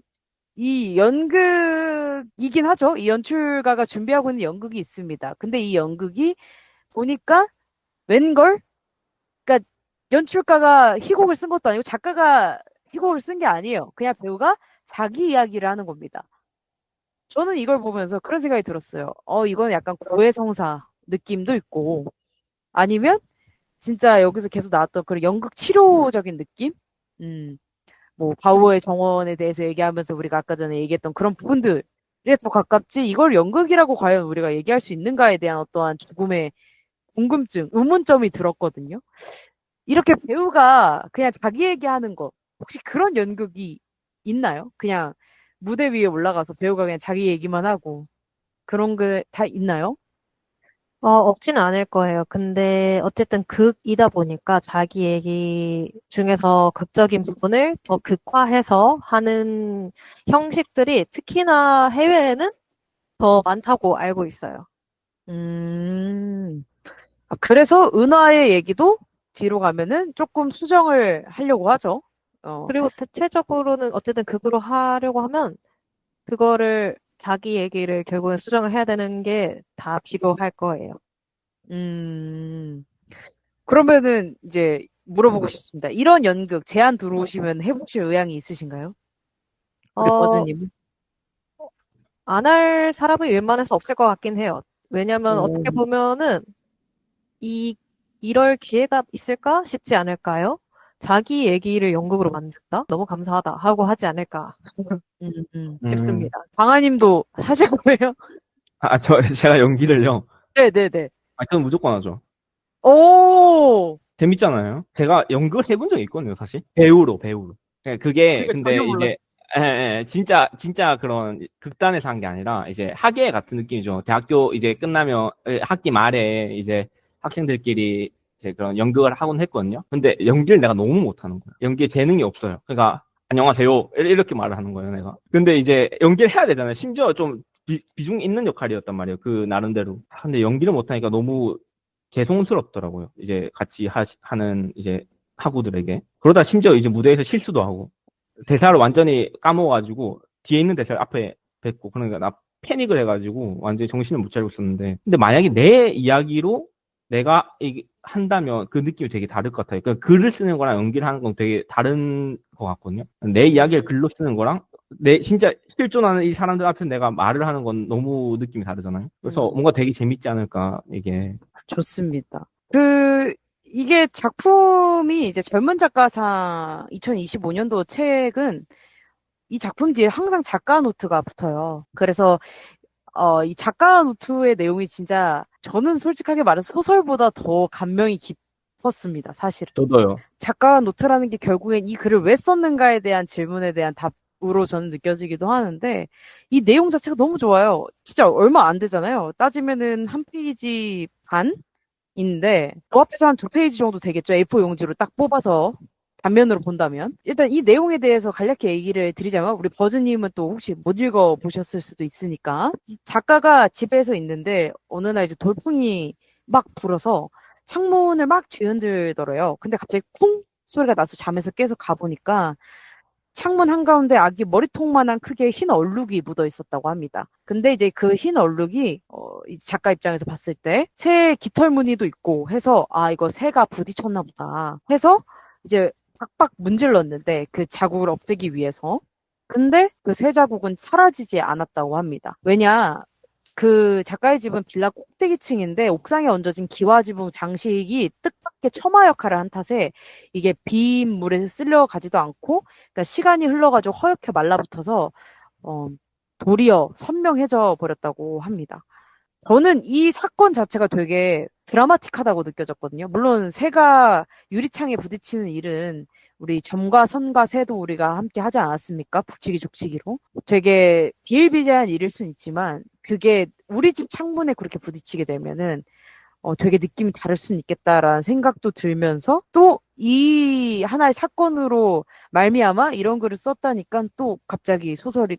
이 연극이긴 하죠. 이 연출가가 준비하고 있는 연극이 있습니다. 근데 이 연극이 보니까 웬걸? 그러니까 연출가가 희곡을 쓴 것도 아니고 작가가 희곡을 쓴 게 아니에요. 그냥 배우가 자기 이야기를 하는 겁니다. 저는 이걸 보면서 그런 생각이 들었어요. 이건 약간 고해성사 느낌도 있고 아니면 진짜 여기서 계속 나왔던 그런 연극 치료적인 느낌? 음, 뭐 바우어의 정원에 대해서 얘기하면서 우리가 아까 전에 얘기했던 그런 부분들에 더 가깝지 이걸 연극이라고 과연 우리가 얘기할 수 있는가에 대한 어떠한 조금의 궁금증, 의문점이 들었거든요. 이렇게 배우가 그냥 자기 얘기하는 거 혹시 그런 연극이 있나요? 그냥 무대 위에 올라가서 배우가 그냥 자기 얘기만 하고 그런 게 다 있나요? 없지는 않을 거예요. 근데 어쨌든 극이다 보니까 자기 얘기 중에서 극적인 부분을 더 극화해서 하는 형식들이 특히나 해외에는 더 많다고 알고 있어요. 음, 그래서 은하의 얘기도 뒤로 가면은 조금 수정을 하려고 하죠. 그리고 대체적으로는 어쨌든 극으로 하려고 하면 그거를 자기 얘기를 결국엔 수정을 해야 되는 게 다 필요할 거예요. 음, 그러면은 이제 물어보고 싶습니다. 이런 연극 제안 들어오시면 해보실 의향이 있으신가요? 우리 어, 버즈님. 안 할 사람은 웬만해서 없을 것 같긴 해요. 왜냐면 오, 어떻게 보면은 이, 이럴 기회가 있을까 싶지 않을까요? 자기 얘기를 연극으로 만든다? 너무 감사하다 하고 하지 않을까 음. 싶습니다. 강아님도 하실 거예요? 제가 연기를요. 네네네. 그건 무조건 하죠. 오, 재밌잖아요. 제가 연극을 해본 적이 있거든요, 사실. 배우로. 그게, 우리가 전혀 근데 몰랐어. 이제, 진짜 그런 극단에서 한 게 아니라, 이제 학예 같은 느낌이죠. 대학교 이제 끝나면, 학기 말에 이제 학생들끼리 이제 그런 연극을 하곤 했거든요. 근데 연기를 내가 너무 못하는 거야. 연기에 재능이 없어요. 그러니까, 안녕하세요. 이렇게 말을 하는 거예요, 내가. 근데 이제 연기를 해야 되잖아요. 심지어 좀 비중 있는 역할이었단 말이에요. 그 나름대로. 근데 연기를 못하니까 너무 죄송스럽더라고요. 이제 같이 하는 이제 학우들에게. 그러다 심지어 이제 무대에서 실수도 하고 대사를 완전히 까먹어가지고 뒤에 있는 대사를 앞에 뱉고 그러니까 나 패닉을 해가지고 완전히 정신을 못 차리고 있었는데 근데 만약에 내 이야기로 내가 한다면 그 느낌이 되게 다를 것 같아요. 그러니까 글을 쓰는 거랑 연기를 하는 건 되게 다른 것 같거든요. 내 이야기를 글로 쓰는 거랑 내 진짜 실존하는 이 사람들 앞에 내가 말을 하는 건 너무 느낌이 다르잖아요. 그래서 음, 뭔가 되게 재밌지 않을까 이게. 좋습니다. 이게 작품이 이제 젊은 작가상 2025년도 책은 이 작품 뒤에 항상 작가 노트가 붙어요. 그래서 이 작가 노트의 내용이 진짜 저는 솔직하게 말해서 소설보다 더 감명이 깊었습니다. 사실은. 저도요. 작가 노트라는 게 결국엔 이 글을 왜 썼는가에 대한 질문에 대한 답으로 저는 느껴지기도 하는데 이 내용 자체가 너무 좋아요. 진짜 얼마 안 되잖아요. 따지면은 한 페이지 반인데 그 앞에서 한 두 페이지 정도 되겠죠. A4 용지로 딱 뽑아서 단면으로 본다면 일단 이 내용에 대해서 간략히 얘기를 드리자면 우리 버즈님은 또 혹시 못 읽어 보셨을 수도 있으니까 이 작가가 집에서 있는데 어느 날 이제 돌풍이 막 불어서 창문을 막 뒤흔들더래요. 근데 갑자기 쿵 소리가 나서 잠에서 깨서 가보니까 창문 한가운데 아기 머리통만한 크기의 흰 얼룩이 묻어 있었다고 합니다. 근데 이제 그 흰 얼룩이 이 작가 입장에서 봤을 때 새 깃털 무늬도 있고 해서 아 이거 새가 부딪혔나 보다 해서 이제 빡빡 문질렀는데 그 자국을 없애기 위해서 근데 그 새 자국은 사라지지 않았다고 합니다. 왜냐 그 작가의 집은 빌라 꼭대기층인데 옥상에 얹어진 기와지붕 장식이 뜻밖의 처마 역할을 한 탓에 이게 빈 물에 쓸려가지도 않고 그러니까 시간이 흘러가지고 허옇게 말라붙어서 어, 도리어 선명해져 버렸다고 합니다. 저는 이 사건 자체가 되게 드라마틱하다고 느껴졌거든요. 물론 새가 유리창에 부딪히는 일은 우리 점과 선과 새도 우리가 함께 하지 않았습니까? 북치기 족치기로. 되게 비일비재한 일일 순 있지만 그게 우리 집 창문에 그렇게 부딪히게 되면은 되게 느낌이 다를 수는 있겠다라는 생각도 들면서 또 이 하나의 사건으로 말미암아 이런 글을 썼다니까 또 갑자기 소설이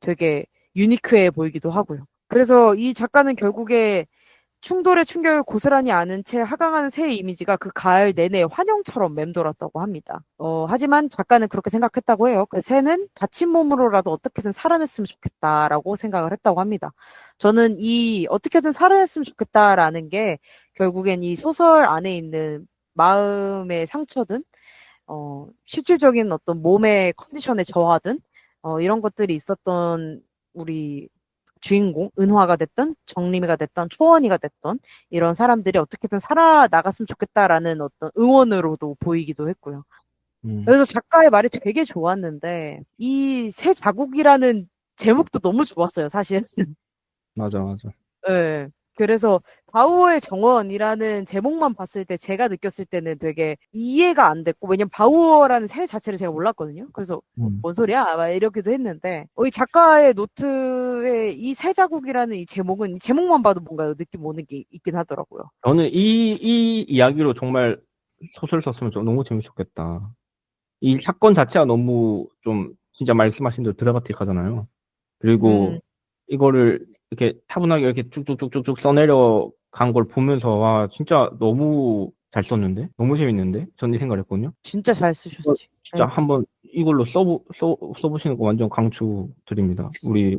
되게 유니크해 보이기도 하고요. 그래서 이 작가는 결국에 충돌의 충격을 고스란히 아는 채 하강하는 새의 이미지가 그 가을 내내 환영처럼 맴돌았다고 합니다. 하지만 작가는 그렇게 생각했다고 해요. 그 새는 다친 몸으로라도 어떻게든 살아냈으면 좋겠다라고 생각을 했다고 합니다. 저는 이 어떻게든 살아냈으면 좋겠다라는 게 결국엔 이 소설 안에 있는 마음의 상처든 실질적인 어떤 몸의 컨디션의 저하든 이런 것들이 있었던 우리 주인공, 은화가 됐든, 정림이가 됐든, 초원이가 됐든, 이런 사람들이 어떻게든 살아나갔으면 좋겠다라는 어떤 응원으로도 보이기도 했고요. 그래서 작가의 말이 되게 좋았는데, 이 새 자국이라는 제목도 너무 좋았어요, 사실. 맞아, 맞아. 예. 그래서 바우어의 정원이라는 제목만 봤을 때 제가 느꼈을 때는 되게 이해가 안 됐고, 왜냐면 바우어라는 새 자체를 제가 몰랐거든요. 그래서 음. 뭔 소리야? 막 이렇게도 했는데, 이 작가의 노트에 이 새 자국이라는 이 제목은 이 제목만 봐도 뭔가 느낌 오는 게 있긴 하더라고요. 저는 이 이야기로 정말 소설 썼으면 너무 재밌었겠다. 이 사건 자체가 너무 좀 진짜 말씀하신 대로 드라마틱하잖아요. 그리고 이거를 이렇게 차분하게 이렇게 쭉쭉쭉쭉쭉 써내려 간 걸 보면서 와 진짜 너무 잘 썼는데 너무 재밌는데 저는 이 생각을 했거든요. 진짜 잘 이거 쓰셨지. 진짜 예. 한번 이걸로 써보시는 거 완전 강추 드립니다. 우리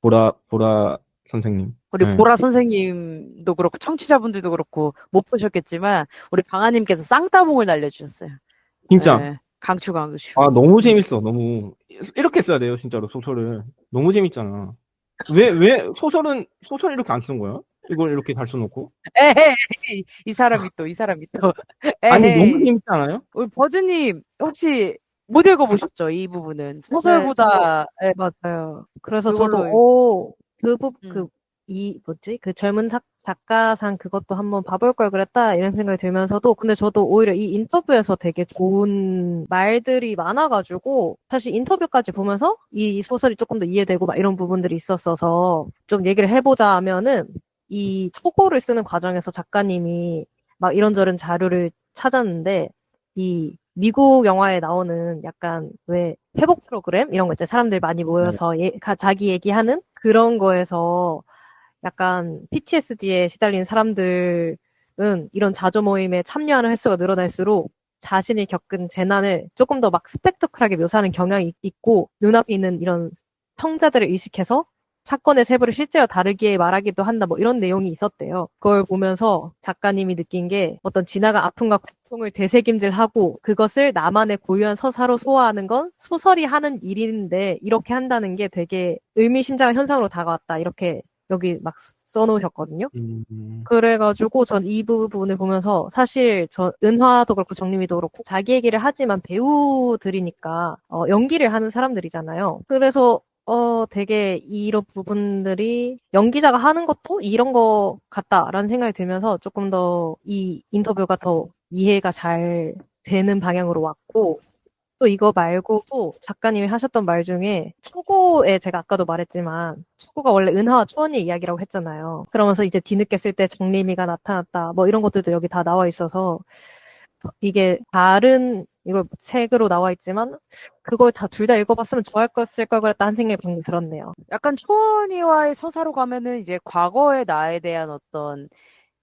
보라 선생님. 우리 네. 보라 선생님도 그렇고 청취자분들도 그렇고 못 보셨겠지만 우리 방아님께서 쌍따봉을 날려주셨어요. 진짜 예. 강추 강추. 아 너무 재밌어. 너무 이렇게 써야 돼요 진짜로 소설을. 너무 재밌잖아. 왜 소설 이렇게 안 쓰는 거야? 이걸 이렇게 잘 써놓고? 에헤이, 이 사람이 또. 아니 너무 에헤이. 재밌지 않아요? 우리 버즈님, 혹시 못 읽어보셨죠? 이 부분은. 네, 소설보다, 예, 맞아요. 그래서 저도, 그걸로, 음, 그 젊은 작가상 그것도 한번 봐볼 걸 그랬다, 이런 생각이 들면서도, 근데 저도 오히려 이 인터뷰에서 되게 좋은 말들이 많아가지고, 사실 인터뷰까지 보면서 이 소설이 조금 더 이해되고 막 이런 부분들이 있었어서, 좀 얘기를 해보자 하면은, 이 초고를 쓰는 과정에서 작가님이 막 이런저런 자료를 찾았는데, 이 미국 영화에 나오는 약간 왜 회복 프로그램 이런 거 있잖아요. 사람들 많이 네. 모여서 자기 얘기하는 그런 거에서 약간 PTSD에 시달린 사람들은 이런 자조 모임에 참여하는 횟수가 늘어날수록 자신이 겪은 재난을 조금 더 막 스펙터클하게 묘사하는 경향이 있고 눈앞에 있는 이런 성자들을 의식해서 사건의 세부를 실제와 다르게 말하기도 한다, 뭐 이런 내용이 있었대요. 그걸 보면서 작가님이 느낀 게 어떤 지나간 아픔과 고통을 되새김질하고 그것을 나만의 고유한 서사로 소화하는 건 소설이 하는 일인데 이렇게 한다는 게 되게 의미심장한 현상으로 다가왔다. 이렇게 여기 막 써놓으셨거든요. 음. 그래가지고 전 이 부분을 보면서 사실 저 은화도 그렇고 정림이도 그렇고 자기 얘기를 하지만 배우들이니까 연기를 하는 사람들이잖아요. 그래서 되게 이런 부분들이 연기자가 하는 것도 이런 거 같다라는 생각이 들면서 조금 더 이 인터뷰가 더 이해가 잘 되는 방향으로 왔고 또 이거 말고도 작가님이 하셨던 말 중에 초고에 제가 아까도 말했지만 초고가 원래 은하와 초원의 이야기라고 했잖아요. 그러면서 이제 뒤늦게 쓸 때 정림이가 나타났다. 뭐 이런 것들도 여기 다 나와 있어서 이게 다른 이거 책으로 나와 있지만 그걸 다 둘 다 읽어봤으면 좋아할 것을 걸 그랬다 한 생각이 방금 들었네요. 약간 초원이와의 서사로 가면은 이제 과거의 나에 대한 어떤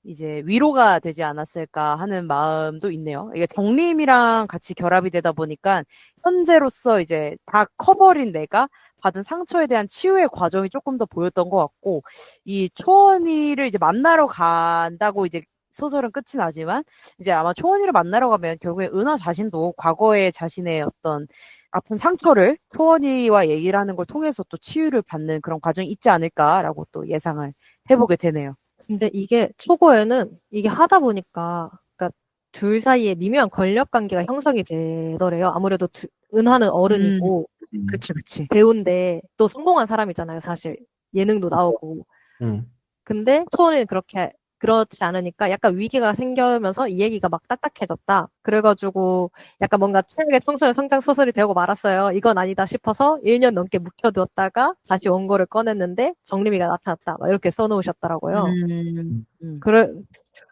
이제 위로가 되지 않았을까 하는 마음도 있네요. 이게 정림이랑 같이 결합이 되다 보니까 현재로서 이제 다 커버린 내가 받은 상처에 대한 치유의 과정이 조금 더 보였던 것 같고, 이 초원이를 이제 만나러 간다고 이제 소설은 끝이 나지만, 이제 아마 초원이를 만나러 가면 결국에 은하 자신도 과거의 자신의 어떤 아픈 상처를 초원이와 얘기를 하는 걸 통해서 또 치유를 받는 그런 과정이 있지 않을까라고 또 예상을 해보게 되네요. 근데 이게 초고에는 이게 하다 보니까 그러니까 둘 사이에 미묘한 권력 관계가 형성이 되더래요. 아무래도 은하는 음, 어른이고 그치, 그치. 배우인데 또 성공한 사람이잖아요, 사실. 예능도 나오고. 음. 근데 초원이는 그렇지 않으니까 약간 위기가 생기면서 이 얘기가 막 딱딱해졌다. 그래가지고 약간 뭔가 최악의 청소년 성장 소설이 되고 말았어요. 이건 아니다 싶어서 1년 넘게 묵혀두었다가 다시 원고를 꺼냈는데 정림이가 나타났다. 막 이렇게 써놓으셨더라고요. 음.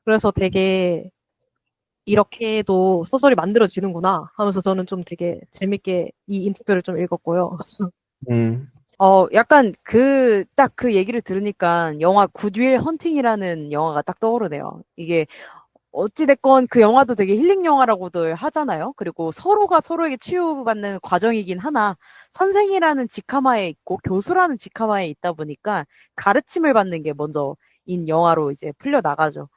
그래서 되게 이렇게도 소설이 만들어지는구나 하면서 저는 좀 되게 재밌게 이 인터뷰를 좀 읽었고요. 음. 약간 딱 그 얘기를 들으니까 영화 굿윌 헌팅이라는 영화가 딱 떠오르네요. 이게 어찌됐건 그 영화도 되게 힐링 영화라고들 하잖아요. 그리고 서로가 서로에게 치유받는 과정이긴 하나, 선생이라는 직함하에 있고 교수라는 직함하에 있다 보니까 가르침을 받는 게 먼저인 영화로 이제 풀려나가죠.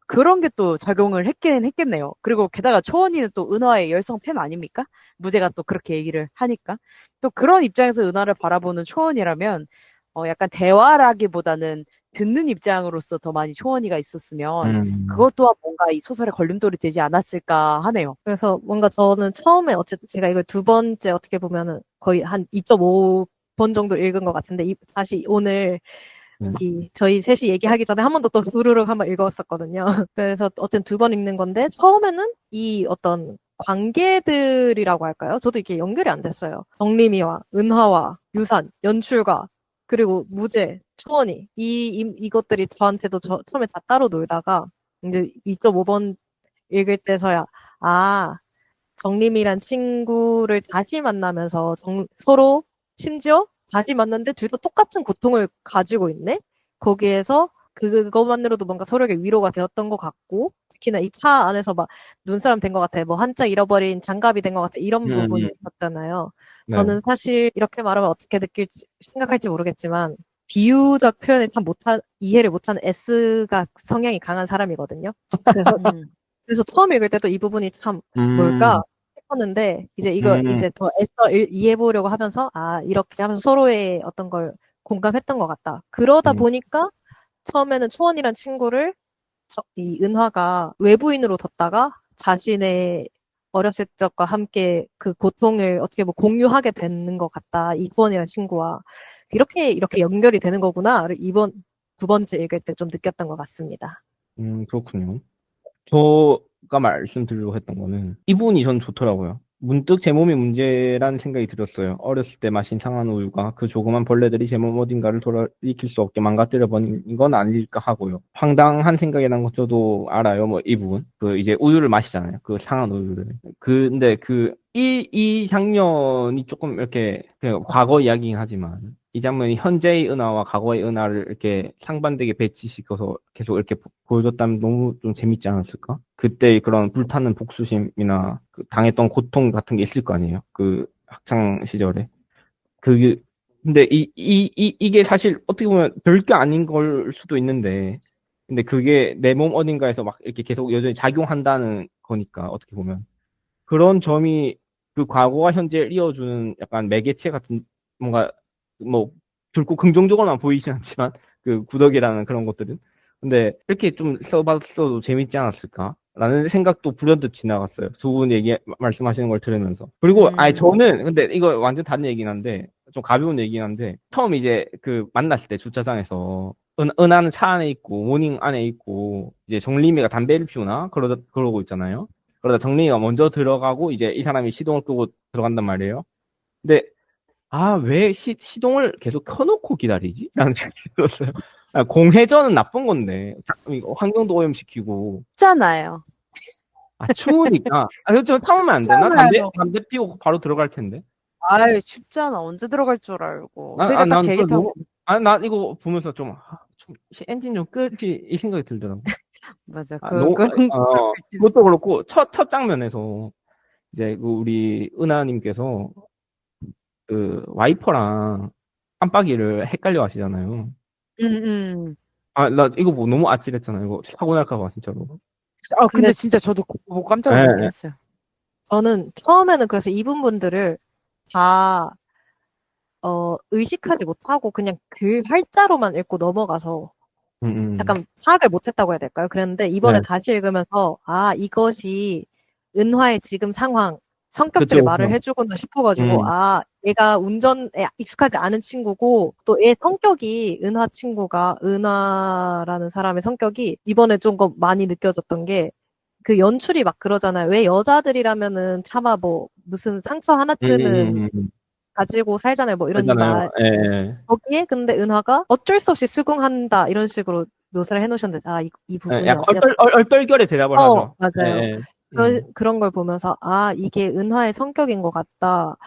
그런 게 또 작용을 했긴 했겠네요. 그리고 게다가 초원이는 또 은하의 열성 팬 아닙니까? 무제가 또 그렇게 얘기를 하니까. 또 그런 입장에서 은하를 바라보는 초원이라면, 약간 대화라기보다는 듣는 입장으로서 더 많이 초원이가 있었으면 그것 또한 뭔가 이 소설의 걸림돌이 되지 않았을까 하네요. 그래서 뭔가 저는 처음에 어쨌든 제가 이걸 두 번째 어떻게 보면은 거의 한 2.5번 정도 읽은 것 같은데 다시 오늘 저희 셋이 얘기하기 전에 한 번 더 또 수르륵 한번 읽었었거든요. 그래서 어쨌든 두 번 읽는 건데 처음에는 이 어떤 관계들이라고 할까요? 저도 이게 연결이 안 됐어요. 정림이와 은하와 유산, 연출가 그리고 무제, 초원이 이것들이 저한테도 처음에 다 따로 놀다가 이제 2.5번 읽을 때서야 아 정림이란 친구를 다시 만나면서 서로 심지어 다시 만났는데 둘 다 똑같은 고통을 가지고 있네? 거기에서 그것만으로도 뭔가 서로에게 위로가 되었던 것 같고 특히나 이 차 안에서 막 눈사람 된 것 같아. 뭐 한자 잃어버린 장갑이 된 것 같아. 이런 부분이 있었잖아요. 네. 저는 사실 이렇게 말하면 어떻게 생각할지 모르겠지만 비유적 표현을 참 이해를 못하는 S가 성향이 강한 사람이거든요. 그래서 처음 읽을 때도 이 부분이 참 뭘까 했었는데 이제 이제 더 애써 이해해보려고 하면서 이렇게 하면서 서로의 어떤 걸 공감했던 것 같다. 그러다 보니까 처음에는 초원이란 친구를 이 은화가 외부인으로 뒀다가 자신의 어렸을 적과 함께 그 고통을 어떻게 뭐 공유하게 되는 것 같다. 이 초원이란 친구와 이렇게 연결이 되는 거구나를 이번 두 번째 읽을 때 좀 느꼈던 것 같습니다. 그렇군요. 저가 말씀드리려고 했던 거는 이분이 전 좋더라고요. 문득 제 몸이 문제라는 생각이 들었어요. 어렸을 때 마신 상한 우유가 그 조그만 벌레들이 제 몸 어딘가를 돌이킬 수 없게 망가뜨려 버린 건 아닐까 하고요. 황당한 생각이 난 거 저도 알아요. 뭐 이 부분. 그 이제 우유를 마시잖아요. 그 상한 우유를. 근데 이 장면이 조금 이렇게 그냥 과거 이야기긴 하지만 이 장면이 현재의 은하와 과거의 은하를 이렇게 상반되게 배치시켜서 계속 이렇게 보여줬다면 너무 좀 재밌지 않았을까? 그때 그런 불타는 복수심이나 그 당했던 고통 같은 게 있을 거 아니에요? 그 학창 시절에. 근데 이게 사실 어떻게 보면 별게 아닌 걸 수도 있는데, 근데 그게 내 몸 어딘가에서 막 이렇게 계속 여전히 작용한다는 거니까, 어떻게 보면. 그런 점이 그 과거와 현재를 이어주는 약간 매개체 같은 뭔가 뭐 결코 긍정적으로만 보이진 않지만 그 구덕이라는 그런 것들은 근데 이렇게 좀 써봤어도 재밌지 않았을까? 라는 생각도 불현듯 지나갔어요. 두 분 말씀하시는 걸 들으면서. 그리고, 저는, 근데 이거 완전 다른 얘기긴 한데, 좀 가벼운 얘기긴 한데, 처음 이제 만났을 때 주차장에서, 은하는 차 안에 있고, 모닝 안에 있고, 이제 정림이가 담배를 피우나? 그러고 있잖아요. 그러다 정린이가 먼저 들어가고 이제 이 사람이 시동을 끄고 들어간단 말이에요. 근데 왜 시동을 계속 켜놓고 기다리지? 라는 생각이 들었어요. 공회전은 나쁜 건데 이거 환경도 오염시키고 춥잖아요. 추우니까 저 참으면 안 되나? 춥잖아요. 담배 피우고 바로 들어갈 텐데. 아유, 춥잖아. 언제 들어갈 줄 알고. 그러니까 딱 난 대기 타고. 나 이거 보면서 좀 엔진 좀 끄지 이 생각이 들더라고. 맞아. 너무 그런 그것도 그렇고 첫 장면에서 이제 우리 은하님께서 그 와이퍼랑 깜빡이를 헷갈려 하시잖아요. 나 이거 뭐 너무 아찔했잖아요. 이거 사고 날까 봐 진짜로. 근데 진짜 저도 보고 깜짝 놀라긴 네. 했어요. 저는 처음에는 그래서 이분들을 다 의식하지 못하고 그냥 글 활자로만 읽고 넘어가서 약간 파악을 못했다고 해야 될까요? 그랬는데 이번에 네. 다시 읽으면서 이것이 은화의 지금 상황, 성격들을 그쵸, 말을 그쵸. 해주구나 싶어가지고 얘가 운전에 익숙하지 않은 친구고 또 얘 성격이 은하라는 사람의 성격이 이번에 좀 많이 느껴졌던 게 그 연출이 막 그러잖아요. 왜 여자들이라면은 차마 뭐 무슨 상처 하나쯤은 가지고 살잖아요. 뭐 이런 그러잖아요. 말. 예. 거기에 근데 은하가 어쩔 수 없이 수긍한다 이런 식으로 묘사를 해놓으셨는데 이 부분이 약간 얼떨결에 대답을 하죠. 맞아요. 예. 그런 걸 보면서 이게 은하의 성격인 것 같다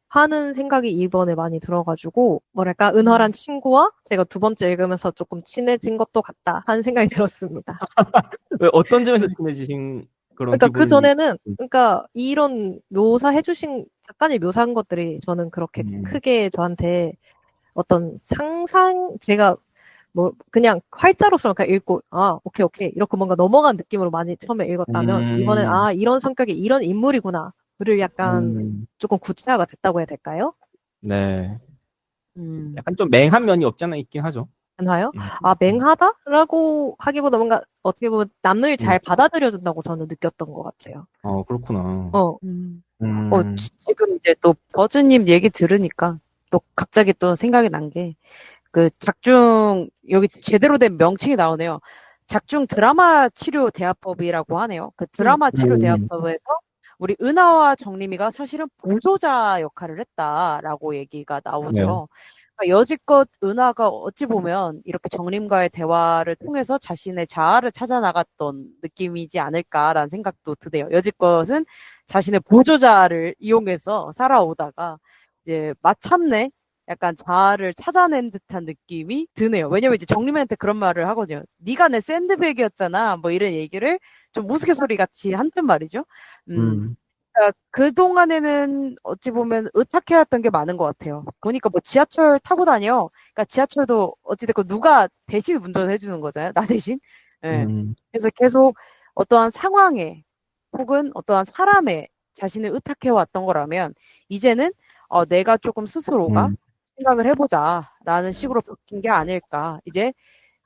하는 생각이 이번에 많이 들어가지고 뭐랄까 은하란 친구와 제가 두 번째 읽으면서 조금 친해진 것도 같다 하는 생각이 들었습니다. 왜 어떤 점에서 친해지신 그런 그러니까 그 기분이? 전에는 그러니까 이런 묘사해주신 작가님 묘사한 것들이 저는 그렇게 크게 저한테 어떤 제가 뭐 그냥 활자로서 그냥 읽고 오케이 이렇게 뭔가 넘어간 느낌으로 많이 처음에 읽었다면 이번엔 이런 성격이 이런 인물이구나를 약간 조금 구체화가 됐다고 해야 될까요? 네. 약간 좀 맹한 면이 없지 않아 있긴 하죠. 은하요? 음. 아, 맹하다라고 하기보다 뭔가 어떻게 보면 남을 잘 받아들여준다고 저는 느꼈던 것 같아요. 그렇구나. 지금 이제 또 버즈님 얘기 들으니까 또 갑자기 또 생각이 난 게, 그 작중, 여기 제대로 된 명칭이 나오네요. 작중 드라마 치료 대화법이라고 하네요. 그 드라마 치료 대화법에서 우리 은하와 정림이가 사실은 보조자 역할을 했다라고 얘기가 나오죠. 그러니까 여지껏 은하가 어찌 보면 이렇게 정림과의 대화를 통해서 자신의 자아를 찾아 나갔던 느낌이지 않을까라는 생각도 드네요. 여지껏은 자신의 보조자를 이용해서 살아오다가 이제 마침내 약간 자아를 찾아낸 듯한 느낌이 드네요. 왜냐면 이제 정림이한테 그런 말을 하거든요. 네가 내 샌드백이었잖아. 뭐 이런 얘기를 좀 우스갯소리 같이 한뜻 말이죠. 그러니까 그동안에는 어찌 보면 의탁해왔던 게 많은 것 같아요. 보니까 뭐 지하철 타고 다녀. 그러니까 지하철도 어찌됐건 누가 대신 운전해 주는 거잖아요. 나 대신. 예. 그래서 계속 어떠한 상황에 혹은 어떠한 사람에 자신을 의탁해왔던 거라면 이제는 내가 조금 스스로가 생각을 해보자라는 식으로 바뀐 게 아닐까. 이제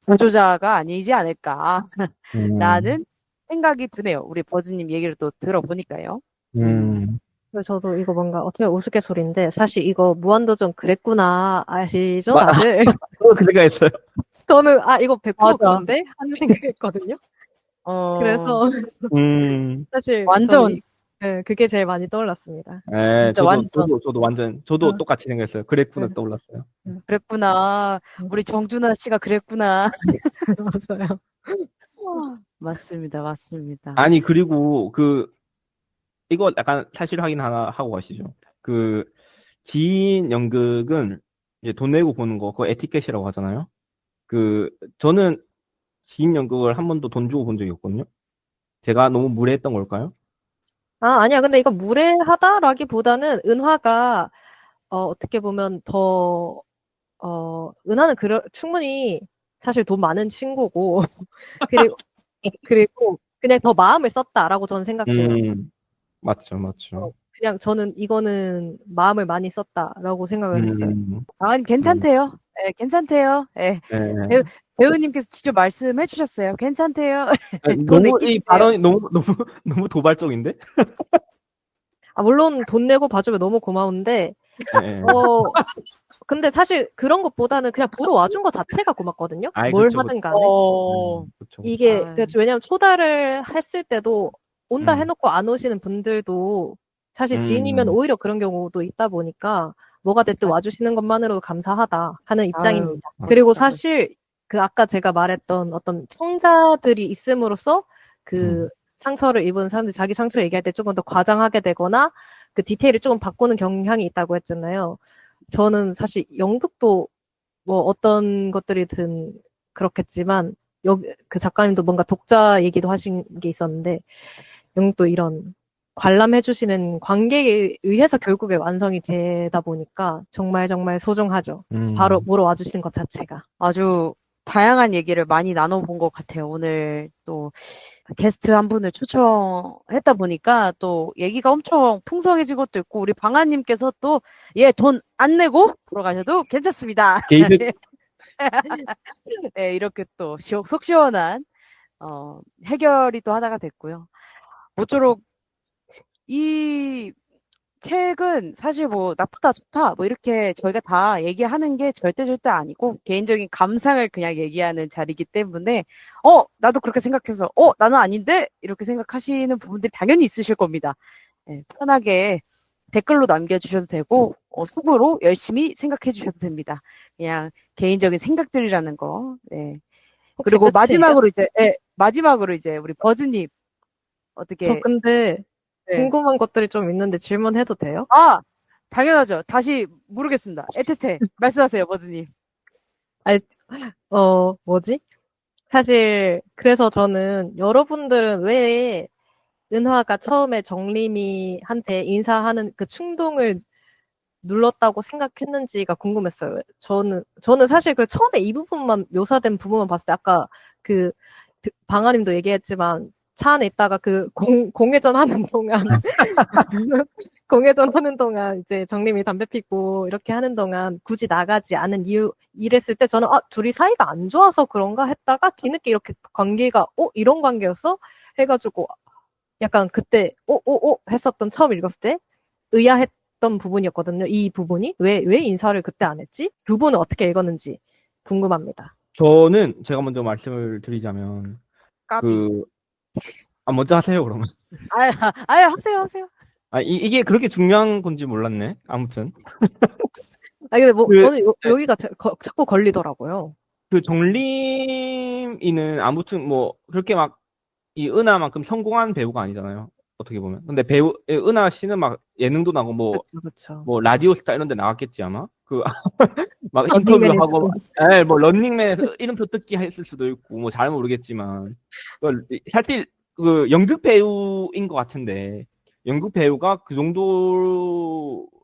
보조자가 아니지 않을까라는 생각이 드네요. 우리 버즈님 얘기를 또 들어보니까요. 그래서 저도 이거 뭔가 어떻게 우스갯소리인데 사실 이거 무한도전 그랬구나 아시죠 다들? 그 생각했어요. 저는 이거 100% 맞아. 그런데 하는 생각했거든요. 그래서 사실 완전 네, 그게 제일 많이 떠올랐습니다. 네, 진짜 완전 저도 똑같이 생각했어요. 그랬구나 떠올랐어요. 그랬구나. 우리 정준하 씨가 그랬구나. 맞아요. 맞습니다. 맞습니다. 아니, 그리고 이거 약간 사실 확인 하나 하고 가시죠. 지인 연극은 이제 돈 내고 보는 거, 그거 에티켓이라고 하잖아요. 저는 지인 연극을 한 번도 돈 주고 본 적이 없거든요. 제가 너무 무례했던 걸까요? 아니야. 근데 이거 무례하다라기보다는 은화가 어떻게 보면 은하는 충분히 사실 돈 많은 친구고 그리고 그냥 더 마음을 썼다라고 저는 생각해요. 맞죠, 맞죠. 그냥 저는 이거는 마음을 많이 썼다라고 생각을 했어요. 아니, 괜찮대요. 예, 괜찮대요. 예. 네. 배우님께서 직접 말씀해 주셨어요. 괜찮대요. 돈 너무, 이 내끼세요. 발언이 너무 도발적인데? 물론 돈 내고 봐주면 너무 고마운데, 네. 근데 사실 그런 것보다는 그냥 보러 와준 것 자체가 고맙거든요. 뭘 그쵸, 하든 간에. 그쵸. 이게, 왜냐면 초대를 했을 때도 온다 해놓고 안 오시는 분들도 사실 지인이면 오히려 그런 경우도 있다 보니까 뭐가 됐든 와주시는 것만으로도 감사하다 하는 입장입니다. 그리고 사실 아까 제가 말했던 어떤 청자들이 있음으로써 상처를 입은 사람들이 자기 상처를 얘기할 때 조금 더 과장하게 되거나 그 디테일을 조금 바꾸는 경향이 있다고 했잖아요. 저는 사실 연극도 뭐 어떤 것들이든 그렇겠지만 그 작가님도 뭔가 독자 얘기도 하신 게 있었는데 연극도 이런 관람해주시는 관객에 의해서 결국에 완성이 되다 보니까 정말 정말 소중하죠. 바로 보러 와주시는 것 자체가. 아주 다양한 얘기를 많이 나눠본 것 같아요. 오늘 또 게스트 한 분을 초청했다 보니까 또 얘기가 엄청 풍성해진 것도 있고 우리 방아님께서 또 돈 안 내고 보러 가셔도 괜찮습니다. 게이드 네, 이렇게 또 속 시원한 해결이 또 하나가 됐고요. 모쪼록 이 책은 사실 뭐 나쁘다 좋다 뭐 이렇게 저희가 다 얘기하는 게 절대 아니고 개인적인 감상을 그냥 얘기하는 자리이기 때문에 나도 그렇게 생각해서 나는 아닌데 이렇게 생각하시는 부분들이 당연히 있으실 겁니다. 네, 편하게 댓글로 남겨주셔도 되고 속으로 열심히 생각해 주셔도 됩니다. 그냥 개인적인 생각들이라는 거. 네. 그리고 마지막으로 이제 우리 버즈님 어떻게 저 근데 네. 궁금한 것들이 좀 있는데 질문해도 돼요? 당연하죠. 다시 모르겠습니다. 에테테 말씀하세요, 버즈님. 뭐지? 사실 그래서 저는 여러분들은 왜 은화가 처음에 정림이한테 인사하는 그 충동을 눌렀다고 생각했는지가 궁금했어요. 저는 사실 처음에 이 부분만 묘사된 부분만 봤을 때 아까 방아님도 얘기했지만 차 안에 있다가 공회전 하는 동안 공회전 하는 동안 이제 정림이 담배 피고 이렇게 하는 동안 굳이 나가지 않은 이유 이랬을 때 저는 둘이 사이가 안 좋아서 그런가 했다가 뒤늦게 이렇게 관계가 이런 관계였어? 해가지고 약간 그때 했었던 처음 읽었을 때 의아했던 부분이었거든요. 이 부분이 왜 인사를 그때 안 했지? 두 분은 어떻게 읽었는지 궁금합니다. 저는 제가 먼저 말씀을 드리자면 까비. 먼저 하세요 그러면. 하세요. 이게 그렇게 중요한 건지 몰랐네. 아무튼 근데 그- 저는 여기가 자꾸 걸리더라고요. 그 정림이는 아무튼 뭐 그렇게 막 이 은하만큼 성공한 배우가 아니잖아요. 어떻게 보면. 근데 은하 씨는 막 예능도 나고 그렇죠. 뭐 라디오스타 이런 데 나왔겠지 아마. 막 런닝맨에서도. 인터뷰하고 뭐 런닝맨에서 이름표 뜯기 했을 수도 있고 뭐 잘 모르겠지만 사실 그 연극 배우인 것 같은데 연극 배우가 그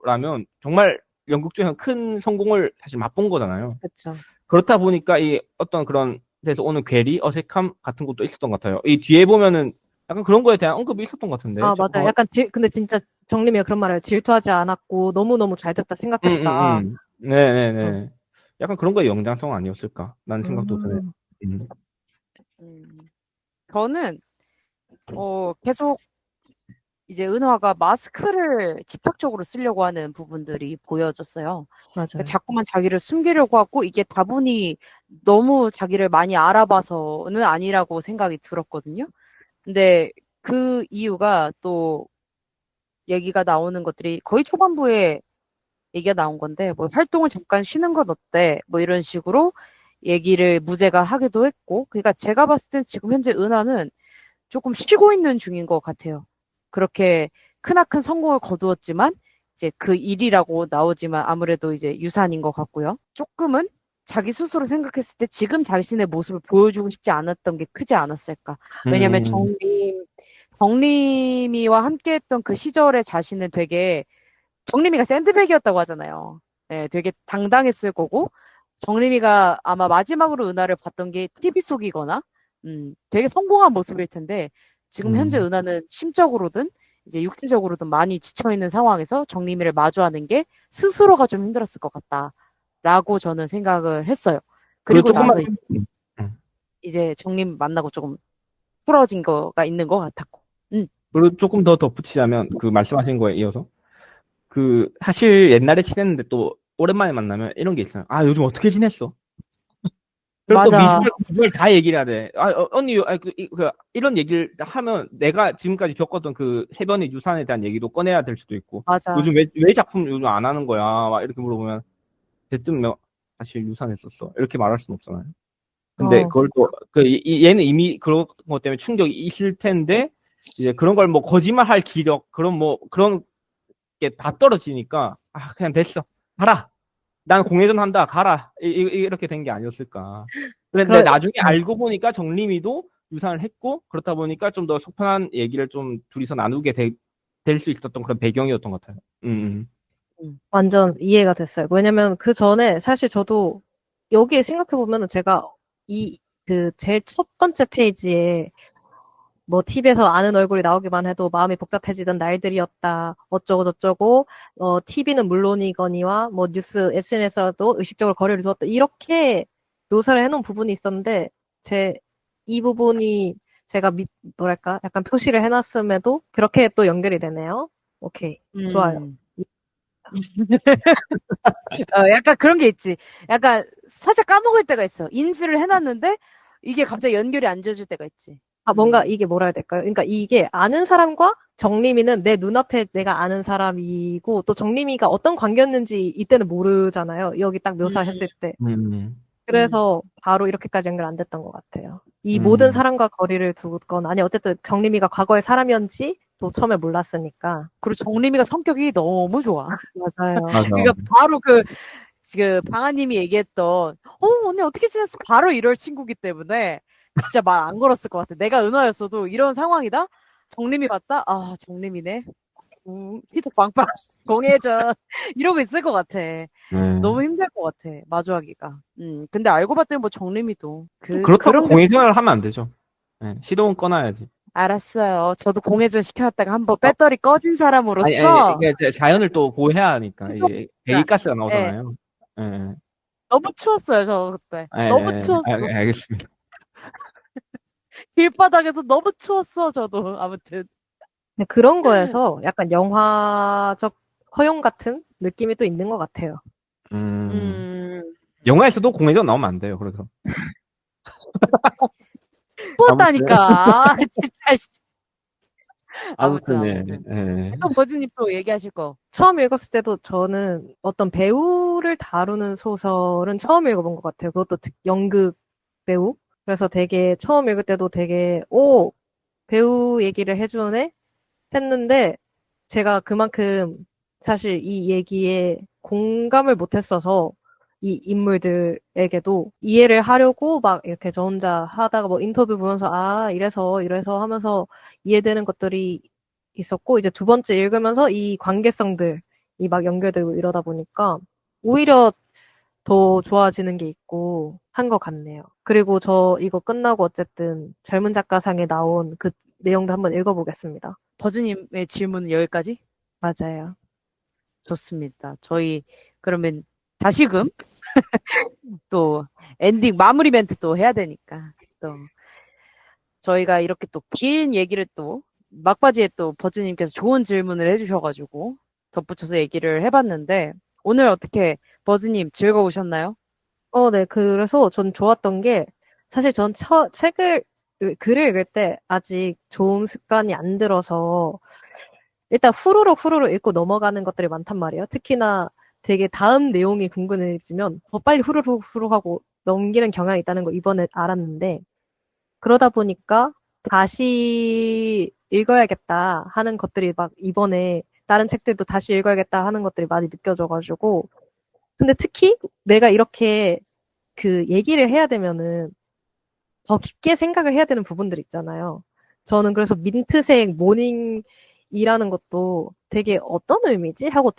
정도라면 정말 연극 중에서 큰 성공을 사실 맛본 거잖아요. 그렇죠. 그렇다 보니까 이 어떤 그런 데서 오는 괴리, 어색함 같은 것도 있었던 것 같아요. 이 뒤에 보면은 약간 그런 거에 대한 언급이 있었던 것 같은데. 맞아요. 약간 근데 진짜 정림이가 그런 말을 질투하지 않았고 너무너무 잘 됐다 생각했다. 네네네. 약간 그런 거에 연장성 아니었을까? 라는 생각도 드네요. 저는 계속 이제 은화가 마스크를 집착적으로 쓰려고 하는 부분들이 보여졌어요. 맞아요. 자꾸만 자기를 숨기려고 하고 이게 다분히 너무 자기를 많이 알아봐서는 아니라고 생각이 들었거든요. 근데 그 이유가 또 얘기가 나오는 것들이 거의 초반부에 얘기가 나온 건데 뭐 활동을 잠깐 쉬는 건 어때? 뭐 이런 식으로 얘기를 무제가 하기도 했고 그러니까 제가 봤을 때 지금 현재 은하는 조금 쉬고 있는 중인 것 같아요. 그렇게 크나큰 성공을 거두었지만 이제 그 일이라고 나오지만 아무래도 이제 유산인 것 같고요. 조금은 자기 스스로 생각했을 때 지금 자신의 모습을 보여주고 싶지 않았던 게 크지 않았을까. 왜냐면 정림이와 함께했던 그 시절의 자신은 되게 정림이가 샌드백이었다고 하잖아요. 네, 되게 당당했을 거고 정림이가 아마 마지막으로 은하를 봤던 게 TV 속이거나 되게 성공한 모습일 텐데 지금 현재 은하는 심적으로든 이제 육체적으로든 많이 지쳐있는 상황에서 정림이를 마주하는 게 스스로가 좀 힘들었을 것 같다라고 저는 생각을 했어요. 그리고 나서 이제 정림 만나고 조금 풀어진 거가 있는 것 같았고. 그리고 조금 더 덧붙이자면 그 말씀하신 거에 이어서 사실 옛날에 친했는데 또 오랜만에 만나면 이런 게 있어요. 요즘 어떻게 지냈어? 그리고 또 맞아. 미주알 다 얘기를 해야 돼. 언니, 이런 얘기를 하면 내가 지금까지 겪었던 그 세 번의 유산에 대한 얘기도 꺼내야 될 수도 있고. 맞아. 요즘 왜 작품 요즘 안 하는 거야? 막 이렇게 물어보면 대뜸 사실 유산했었어. 이렇게 말할 수는 없잖아요. 근데 그걸 또, 얘는 이미 그런 것 때문에 충격이 있을 텐데, 이제 그런 걸 뭐 거짓말 할 기력, 그런 게 다 떨어지니까, 그냥 됐어. 가라. 난 공회전 한다. 가라. 이렇게 된 게 아니었을까. 그런데 나중에 알고 보니까 정림이도 유산을 했고, 그렇다 보니까 좀 더 속편한 얘기를 좀 둘이서 나누게 될 수 있었던 그런 배경이었던 것 같아요. 완전 이해가 됐어요. 왜냐면 그 전에 사실 저도 여기에 생각해보면은 제가 제일 첫 번째 페이지에 뭐 TV에서 아는 얼굴이 나오기만 해도 마음이 복잡해지던 날들이었다. 어쩌고 저쩌고 TV는 물론이거니와 뭐 뉴스 SNS라도 의식적으로 거리를 두었다. 이렇게 묘사를 해놓은 부분이 있었는데 이 부분이 제가 뭐랄까 약간 표시를 해놨음에도 그렇게 또 연결이 되네요. 오케이. 좋아요. 약간 그런 게 있지. 약간 살짝 까먹을 때가 있어. 인지를 해놨는데 이게 갑자기 연결이 안 지어질 때가 있지. 뭔가 이게 뭐라 해야 될까요? 그러니까 이게 아는 사람과 정림이는 내 눈앞에 내가 아는 사람이고 또 정림이가 어떤 관계였는지 이때는 모르잖아요. 여기 딱 묘사했을 때. 그래서 바로 이렇게까지 연결 안 됐던 것 같아요. 이 모든 사람과 거리를 두건 아니 어쨌든 정림이가 과거의 사람이었는지 또 처음에 몰랐으니까. 그리고 정림이가 성격이 너무 좋아. 맞아요. 그러니까 바로 지금 방아님이 얘기했던 언니 어떻게 지냈어? 바로 이럴 친구기 때문에 진짜 말 안 걸었을 것 같아. 내가 은화였어도 이런 상황이다? 정림이 갔다? 정림이네. 히트 빵빵 공회전 이러고 있을 것 같아. 너무 힘들 것 같아 마주하기가. 근데 알고 봤더니 뭐 정림이도 그렇다고 공회전을 하면 안 되죠. 네, 시동은 꺼놔야지. 알았어요. 저도 공회전 시켜놨다가 한번 배터리 꺼진 아니, 사람으로서 이게 자연을 또 보호해야 하니까, 이게 죄송합니다. 배기가스가 예, 나오잖아요. 예, 예, 너무 추웠어요, 저 그때. 예, 너무 예, 추웠어. 알겠습니다. 길바닥에서 너무 추웠어, 저도. 아무튼. 네, 그런 거에서 약간 영화적 허용 같은 느낌이 또 있는 것 같아요. 음, 음, 영화에서도 공회전 나오면 안 돼요, 그래서. 아무튼, 추웠다니까. 아, 진짜. 씨. 아무튼, 아무튼, 예, 아무튼. 예. 또 버즈님 또 얘기하실 거. 처음 읽었을 때도 저는 어떤 배우를 다루는 소설은 처음 읽어본 것 같아요. 그것도 연극 배우. 그래서 되게 처음 읽을 때도 되게, 오, 배우 얘기를 해주네? 했는데 제가 그만큼 사실 이 얘기에 공감을 못했어서 이 인물들에게도 이해를 하려고 막 이렇게 저 혼자 하다가 뭐 인터뷰 보면서 아, 이래서 하면서 이해되는 것들이 있었고 이제 두 번째 읽으면서 이 관계성들이 막 연결되고 이러다 보니까 오히려 더 좋아지는 게 있고 한 것 같네요. 그리고 저 이거 끝나고 어쨌든 젊은 작가상에 나온 그 내용도 한번 읽어보겠습니다. 버즈님의 질문은 여기까지? 맞아요. 좋습니다. 저희, 그러면 다시금 또 엔딩 마무리 멘트 또 해야 되니까. 또 저희가 이렇게 또 긴 얘기를 또 막바지에 또 버즈님께서 좋은 질문을 해주셔가지고 덧붙여서 얘기를 해봤는데 오늘 어떻게 버즈님 즐거우셨나요? 네. 그래서 전 좋았던 게 사실 전 글을 읽을 때 아직 좋은 습관이 안 들어서 일단 후루룩 읽고 넘어가는 것들이 많단 말이에요. 특히나 되게 다음 내용이 궁금해지면 더 빨리 후루룩 하고 넘기는 경향이 있다는 거 이번에 알았는데 그러다 보니까 다시 읽어야겠다 하는 것들이 막 이번에 다른 책들도 다시 읽어야겠다 하는 것들이 많이 느껴져가지고 근데 특히 내가 이렇게 그 얘기를 해야 되면은 더 깊게 생각을 해야 되는 부분들 있잖아요. 저는 그래서 민트색 모닝이라는 것도 되게 어떤 의미지? 하고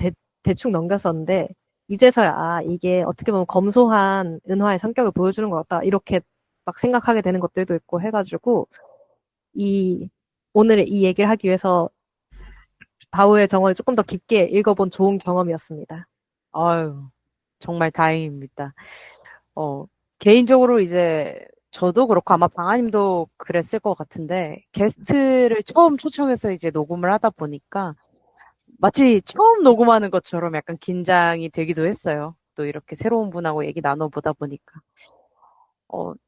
대충 넘겼었는데, 이제서야, 아, 이게 어떻게 보면 검소한 은화의 성격을 보여주는 것 같다. 이렇게 막 생각하게 되는 것들도 있고 해가지고, 이, 오늘 이 얘기를 하기 위해서 바우의 정원을 조금 더 깊게 읽어본 좋은 경험이었습니다. 아유, 정말 다행입니다. 개인적으로 이제 저도 그렇고 아마 방아님도 그랬을 것 같은데 게스트를 처음 초청해서 이제 녹음을 하다 보니까 마치 처음 녹음하는 것처럼 약간 긴장이 되기도 했어요. 또 이렇게 새로운 분하고 얘기 나눠보다 보니까.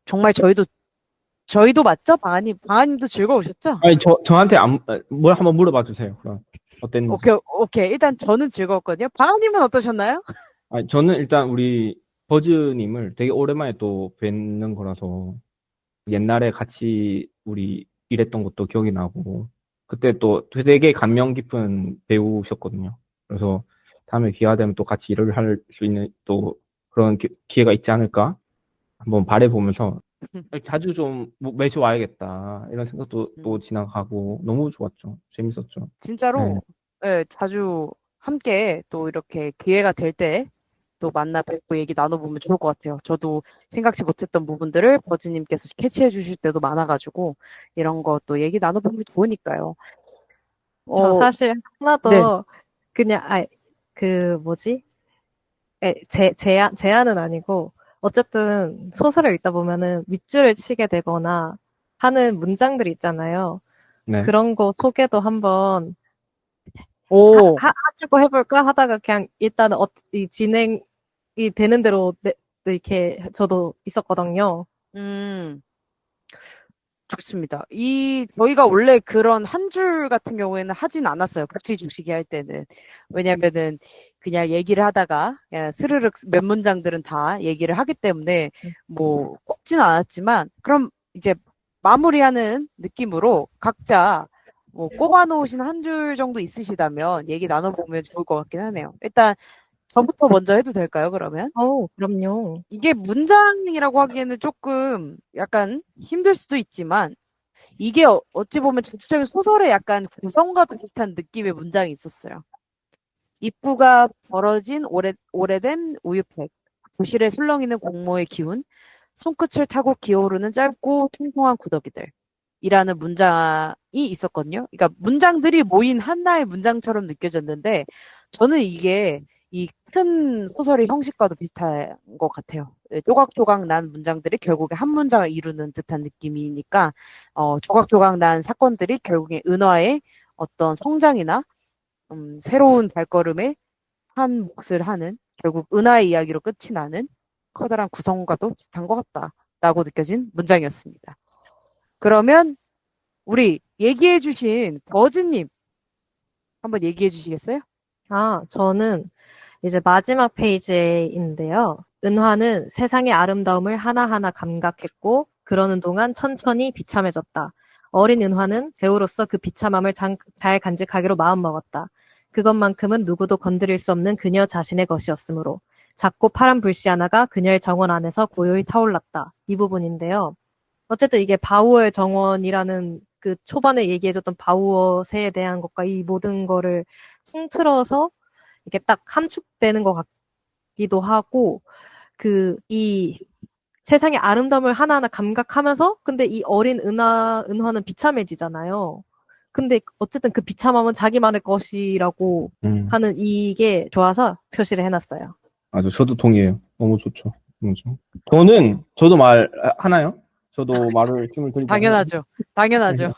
정말 저희도 맞죠? 방아님도 즐거우셨죠? 아니, 저한테 뭘 한번 물어봐 주세요, 그럼. 어땠는지. 오케이. 일단 저는 즐거웠거든요. 방아님은 어떠셨나요? 아니, 저는 일단 우리 버즈님을 되게 오랜만에 또 뵙는 거라서 옛날에 같이 우리 일했던 것도 기억이 나고 그때 또 되게 감명 깊은 배우셨거든요. 그래서 다음에 기회가 되면 또 같이 일을 할 수 있는 또 그런 기회가 있지 않을까 한번 바라보면서 자주 좀 매주 와야겠다 이런 생각도 또 지나가고 너무 좋았죠. 재밌었죠. 네. 진짜로, 예, 자주 함께 또 이렇게 기회가 될 때 또 만나 뵙고 얘기 나눠보면 좋을 것 같아요. 저도 생각지 못했던 부분들을 버즈님께서 캐치해 주실 때도 많아가지고 이런 거 또 얘기 나눠보면 좋으니까요. 저 어, 사실 하나 네. 더 그냥 그 뭐지? 제안은 아니고 어쨌든 소설을 읽다 보면은 밑줄을 치게 되거나 하는 문장들이 있잖아요. 네. 그런 거 소개도 한번 오, 하자고 해볼까 하다가 그냥 일단은 이 진행이 되는 대로 이렇게 저도 있었거든요. 음, 좋습니다. 저희가 원래 그런 한 줄 같은 경우에는 하진 않았어요. 복지주식이 할 때는. 왜냐면은 그냥 얘기를 하다가 그냥 스르륵 몇 문장들은 다 얘기를 하기 때문에 뭐 꼽지는 않았지만 그럼 이제 마무리하는 느낌으로 각자 뭐 꼽아놓으신 한 줄 정도 있으시다면 얘기 나눠보면 좋을 것 같긴 하네요. 일단 저부터 먼저 해도 될까요, 그러면? 그럼요. 이게 문장이라고 하기에는 조금 약간 힘들 수도 있지만 이게 어찌 보면 전체적인 소설의 약간 구성과도 비슷한 느낌의 문장이 있었어요. 입구가 벌어진 오래된 우유팩, 부실에 술렁이는 공모의 기운, 손끝을 타고 기어오르는 짧고 통통한 구더기들. 이라는 문장이 있었거든요. 그러니까 문장들이 모인 하나의 문장처럼 느껴졌는데 저는 이게 이 큰 소설의 형식과도 비슷한 것 같아요. 예, 조각조각 난 문장들이 결국에 한 문장을 이루는 듯한 느낌이니까 조각조각 난 사건들이 결국에 은화의 어떤 성장이나 새로운 발걸음에 한 몫을 하는 결국 은하의 이야기로 끝이 나는 커다란 구성과도 비슷한 것 같다라고 느껴진 문장이었습니다. 그러면 우리 얘기해주신 버즈님 한번 얘기해주시겠어요? 저는 이제 마지막 페이지인데요. 은화는 세상의 아름다움을 하나하나 감각했고, 그러는 동안 천천히 비참해졌다. 어린 은화는 배우로서 그 비참함을 잘 간직하기로 마음먹었다. 그것만큼은 누구도 건드릴 수 없는 그녀 자신의 것이었으므로 작고 파란 불씨 하나가 그녀의 정원 안에서 고요히 타올랐다. 이 부분인데요. 어쨌든 이게 바우어의 정원이라는 그 초반에 얘기해줬던 바우어세에 대한 것과 이 모든 거를 통틀어서 이렇게 딱 함축되는 것 같기도 하고, 이 세상의 아름다움을 하나하나 감각하면서, 근데 이 어린 은화는 비참해지잖아요. 근데 어쨌든 그 비참함은 자기만의 것이라고 하는 이게 좋아서 표시를 해놨어요. 맞아, 저도 동의해요. 너무 좋죠. 너무 좋죠. 저도 말 하나요? 저도 말을 힘을 드리자면. 당연하죠.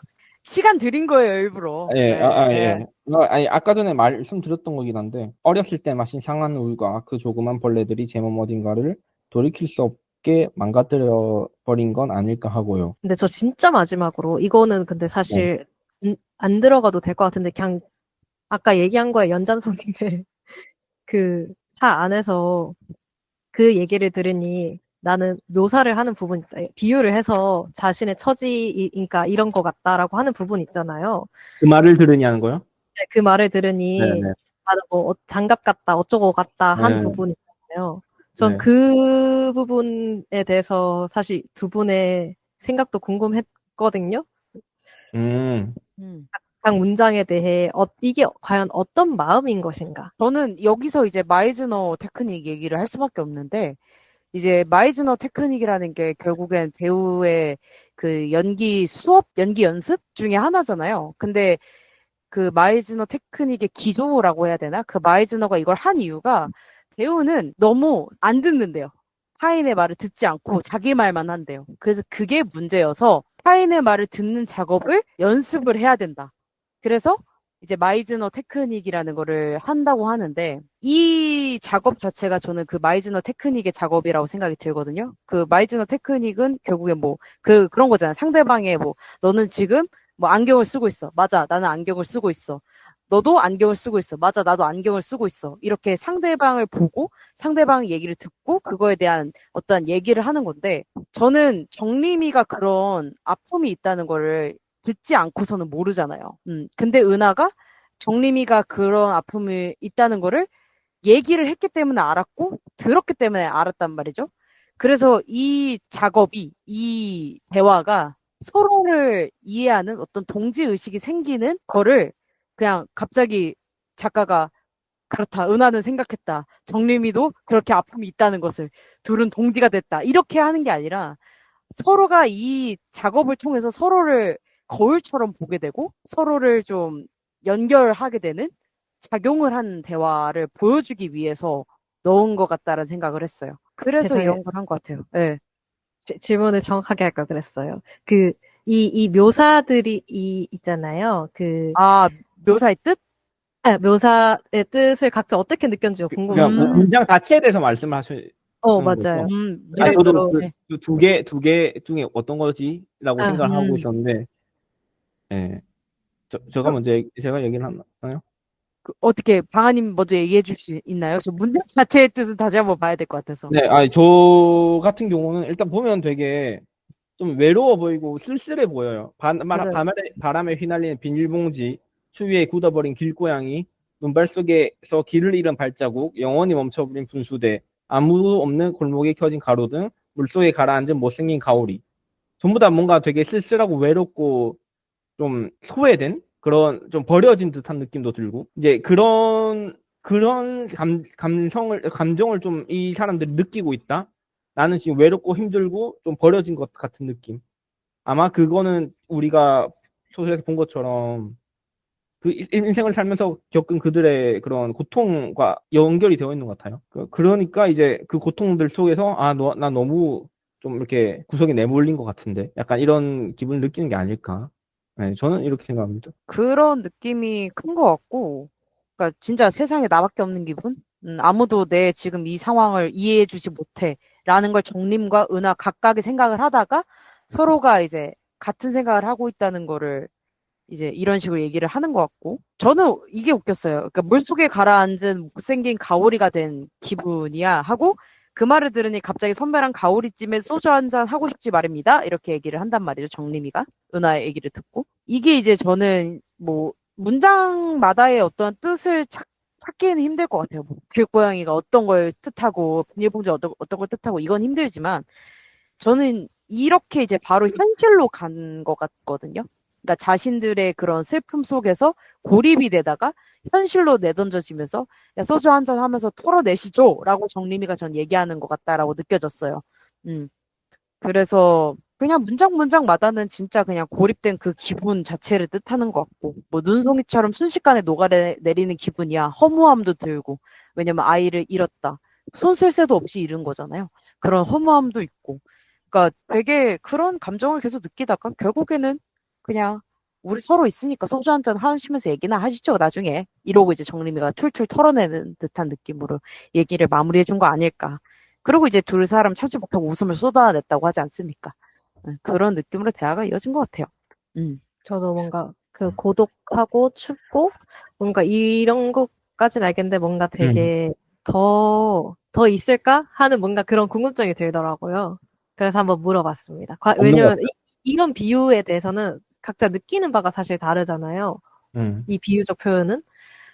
시간 드린 거예요, 일부러. 예, 네, 예. 아니, 아까 전에 말씀드렸던 거긴 한데, 어렸을 때 마신 상한 우유가 그 조그만 벌레들이 제 몸 어딘가를 돌이킬 수 없게 망가뜨려 버린 건 아닐까 하고요. 근데 저 진짜 마지막으로, 이거는 근데 네. 사실 안 들어가도 될 것 같은데, 그냥 아까 얘기한 거에 연장선인데, 차 안에서 그 얘기를 들으니 나는 묘사를 하는 부분 있다. 비유를 해서 자신의 처지니까 이런 것 같다라고 하는 부분 있잖아요. 그 말을 들으냐는 거요? 네, 그 말을 들으니 네네. 나는 뭐 장갑 같다, 어쩌고 같다 한 네, 부분 있잖아요. 전 네. 그 부분에 대해서 사실 두 분의 생각도 궁금했거든요. 음, 음. 각 문장에 대해 이게 과연 어떤 마음인 것인가? 저는 여기서 이제 마이즈너 테크닉 얘기를 할 수밖에 없는데 이제 마이즈너 테크닉이라는 게 결국엔 배우의 그 연기 수업, 연기 연습 중에 하나잖아요. 근데 그 마이즈너 테크닉의 기조라고 해야 되나? 그 마이즈너가 이걸 한 이유가 배우는 너무 안 듣는데요. 타인의 말을 듣지 않고 자기 말만 한대요. 그래서 그게 문제여서 타인의 말을 듣는 작업을 연습을 해야 된다. 그래서 이제 마이즈너 테크닉이라는 거를 한다고 하는데 이 작업 자체가 저는 그 마이즈너 테크닉의 작업이라고 생각이 들거든요. 그 마이즈너 테크닉은 결국에 뭐 그런 거잖아요. 상대방의 뭐 너는 지금 뭐 안경을 쓰고 있어. 맞아. 나는 안경을 쓰고 있어. 너도 안경을 쓰고 있어. 맞아. 나도 안경을 쓰고 있어. 이렇게 상대방을 보고 상대방 얘기를 듣고 그거에 대한 어떤 얘기를 하는 건데 저는 정림이가 그런 아픔이 있다는 거를 듣지 않고서는 모르잖아요. 근데 은하가 정림이가 그런 아픔이 있다는 거를 얘기를 했기 때문에 알았고 들었기 때문에 알았단 말이죠. 그래서 이 작업이 이 대화가 서로를 이해하는 어떤 동지 의식이 생기는 거를 그냥 갑자기 작가가 그렇다. 은하는 생각했다. 정림이도 그렇게 아픔이 있다는 것을 둘은 동지가 됐다. 이렇게 하는 게 아니라 서로가 이 작업을 통해서 서로를 거울처럼 보게 되고 서로를 좀 연결하게 되는 작용을 한 대화를 보여주기 위해서 넣은 것 같다라는 생각을 했어요. 그래서 세상에 이런 걸 한 것 같아요. 네. 질문을 정확하게 할까 그랬어요. 이 묘사들이 있잖아요. 아, 묘사의 뜻? 묘사의 뜻을 각자 어떻게 느꼈는지 그냥 궁금했어요. 문장 자체에 대해서 말씀을 하시는 거죠. 맞아요. 아니, 저도 문장적으로. 네. 두 개 중에 어떤 거지라고 생각을 하고 있었는데, 예. 제가 얘기를 하나요? 어떻게 방아님 먼저 얘기해 줄 수 있나요? 저 문장 자체의 뜻은 다시 한번 봐야 될 것 같아서. 네, 아니, 저 같은 경우는 일단 보면 되게 좀 외로워 보이고 쓸쓸해 보여요. 맞아요. 바람에 휘날리는 비닐봉지, 추위에 굳어버린 길고양이, 눈발 속에서 길을 잃은 발자국, 영원히 멈춰버린 분수대, 아무도 없는 골목에 켜진 가로등, 물속에 가라앉은 못생긴 가오리. 전부 다 뭔가 되게 쓸쓸하고 외롭고 좀 소외된 그런 좀 버려진 듯한 느낌도 들고 이제 그런 감정을 좀 이 사람들이 느끼고 있다. 나는 지금 외롭고 힘들고 좀 버려진 것 같은 느낌. 아마 그거는 우리가 소설에서 본 것처럼 그 인생을 살면서 겪은 그들의 그런 고통과 연결이 되어 있는 것 같아요. 그러니까 이제 그 고통들 속에서 나 너무 좀 이렇게 구석에 내몰린 것 같은데 약간 이런 기분을 느끼는 게 아닐까. 네, 저는 이렇게 생각합니다. 그런 느낌이 큰 것 같고, 그러니까 진짜 세상에 나밖에 없는 기분? 아무도 내 지금 이 상황을 이해해주지 못해. 라는 걸 정림과 은하 각각의 생각을 하다가 서로가 이제 같은 생각을 하고 있다는 거를 이제 이런 식으로 얘기를 하는 것 같고. 저는 이게 웃겼어요. 그러니까 물속에 가라앉은 못생긴 가오리가 된 기분이야 하고 그 말을 들으니 갑자기 선배랑 가오리찜에 소주 한 잔 하고 싶지 말입니다. 이렇게 얘기를 한단 말이죠. 정림이가. 은하의 얘기를 듣고. 이게 이제 저는 뭐 문장마다의 어떤 뜻을 찾기는 힘들 것 같아요. 뭐 길고양이가 어떤 걸 뜻하고 비닐봉지 어떤 걸 뜻하고 이건 힘들지만 저는 이렇게 이제 바로 현실로 간 것 같거든요. 그러니까 자신들의 그런 슬픔 속에서 고립이 되다가 현실로 내던져지면서 야, 소주 한 잔 하면서 털어내시죠 라고 정림이가 전 얘기하는 것 같다라고 느껴졌어요. 음. 그래서 그냥 문장마다는 진짜 그냥 고립된 그 기분 자체를 뜻하는 것 같고, 뭐 눈송이처럼 순식간에 녹아내리는 기분이야. 허무함도 들고, 왜냐면 아이를 잃었다. 손 쓸 새도 없이 잃은 거잖아요. 그런 허무함도 있고. 그러니까 되게 그런 감정을 계속 느끼다가 결국에는 그냥 우리 서로 있으니까 소주 한잔 하시면서 얘기나 하시죠, 나중에. 이러고 이제 정림이가 툴툴 털어내는 듯한 느낌으로 얘기를 마무리해 준 거 아닐까. 그리고 이제 둘 사람 참지 못하고 웃음을 쏟아냈다고 하지 않습니까? 그런 느낌으로 대화가 이어진 것 같아요. 저도 뭔가 그 고독하고 춥고 뭔가 이런 것까진 알겠는데 뭔가 되게 더 있을까 하는 뭔가 그런 궁금증이 들더라고요. 그래서 한번 물어봤습니다. 없는 것 왜냐면 같아요. 이런 비유에 대해서는 각자 느끼는 바가 사실 다르잖아요. 이 비유적 표현은.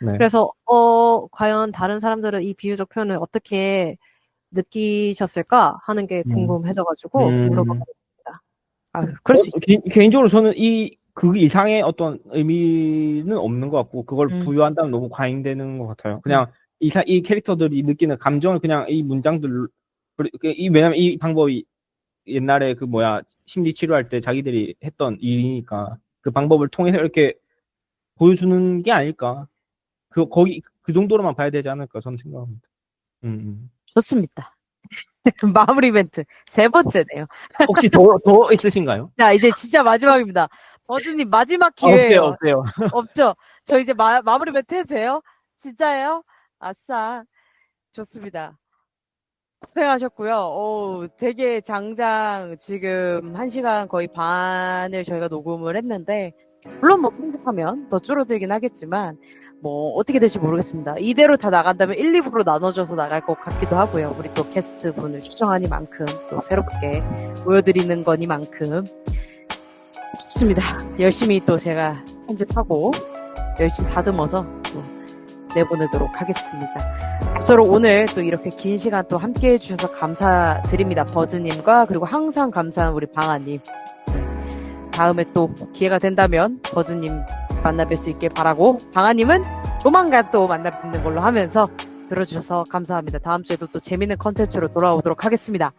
네. 그래서 과연 다른 사람들은 이 비유적 표현을 어떻게 느끼셨을까 하는 게 궁금해져가지고 물어봤습니다. 그럴 수 있죠. 개인적으로 저는 그 이상의 어떤 의미는 없는 것 같고, 그걸 부여한다면 너무 과잉되는 것 같아요. 그냥 이 캐릭터들이 느끼는 감정을 그냥 이 문장들, 왜냐면 이 방법이 옛날에 심리 치료할 때 자기들이 했던 일이니까, 그 방법을 통해서 이렇게 보여주는 게 아닐까. 그 정도로만 봐야 되지 않을까, 저는 생각합니다. 좋습니다. 마무리 멘트. 세 번째네요. 혹시 더 있으신가요? 자, 이제 진짜 마지막입니다. 버즈님 마지막 없어요, 기회예요. 없어요. 없죠? 저 이제 마무리 멘트 해도 돼요? 진짜예요? 아싸. 좋습니다. 고생하셨고요. 되게 장장 지금 1시간 거의 반을 저희가 녹음을 했는데, 물론 뭐 편집하면 더 줄어들긴 하겠지만, 뭐 어떻게 될지 모르겠습니다. 이대로 다 나간다면 1, 2부로 나눠져서 나갈 것 같기도 하고요. 우리 또 게스트 분을 초청하니만큼 또 새롭게 보여드리는 거니만큼. 좋습니다. 열심히 또 제가 편집하고 열심히 다듬어서 또 내보내도록 하겠습니다. 저로 오늘 또 이렇게 긴 시간 또 함께 해주셔서 감사드립니다. 버즈님과 그리고 항상 감사한 우리 방아님. 다음에 또 기회가 된다면 버즈님 만나뵐 수 있길 바라고 방아님은 조만간 또 만나 뵙는 걸로 하면서 들어주셔서 감사합니다. 다음 주에도 또 재밌는 컨텐츠로 돌아오도록 하겠습니다.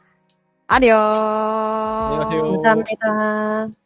안녕. 안녕하세요. 감사합니다.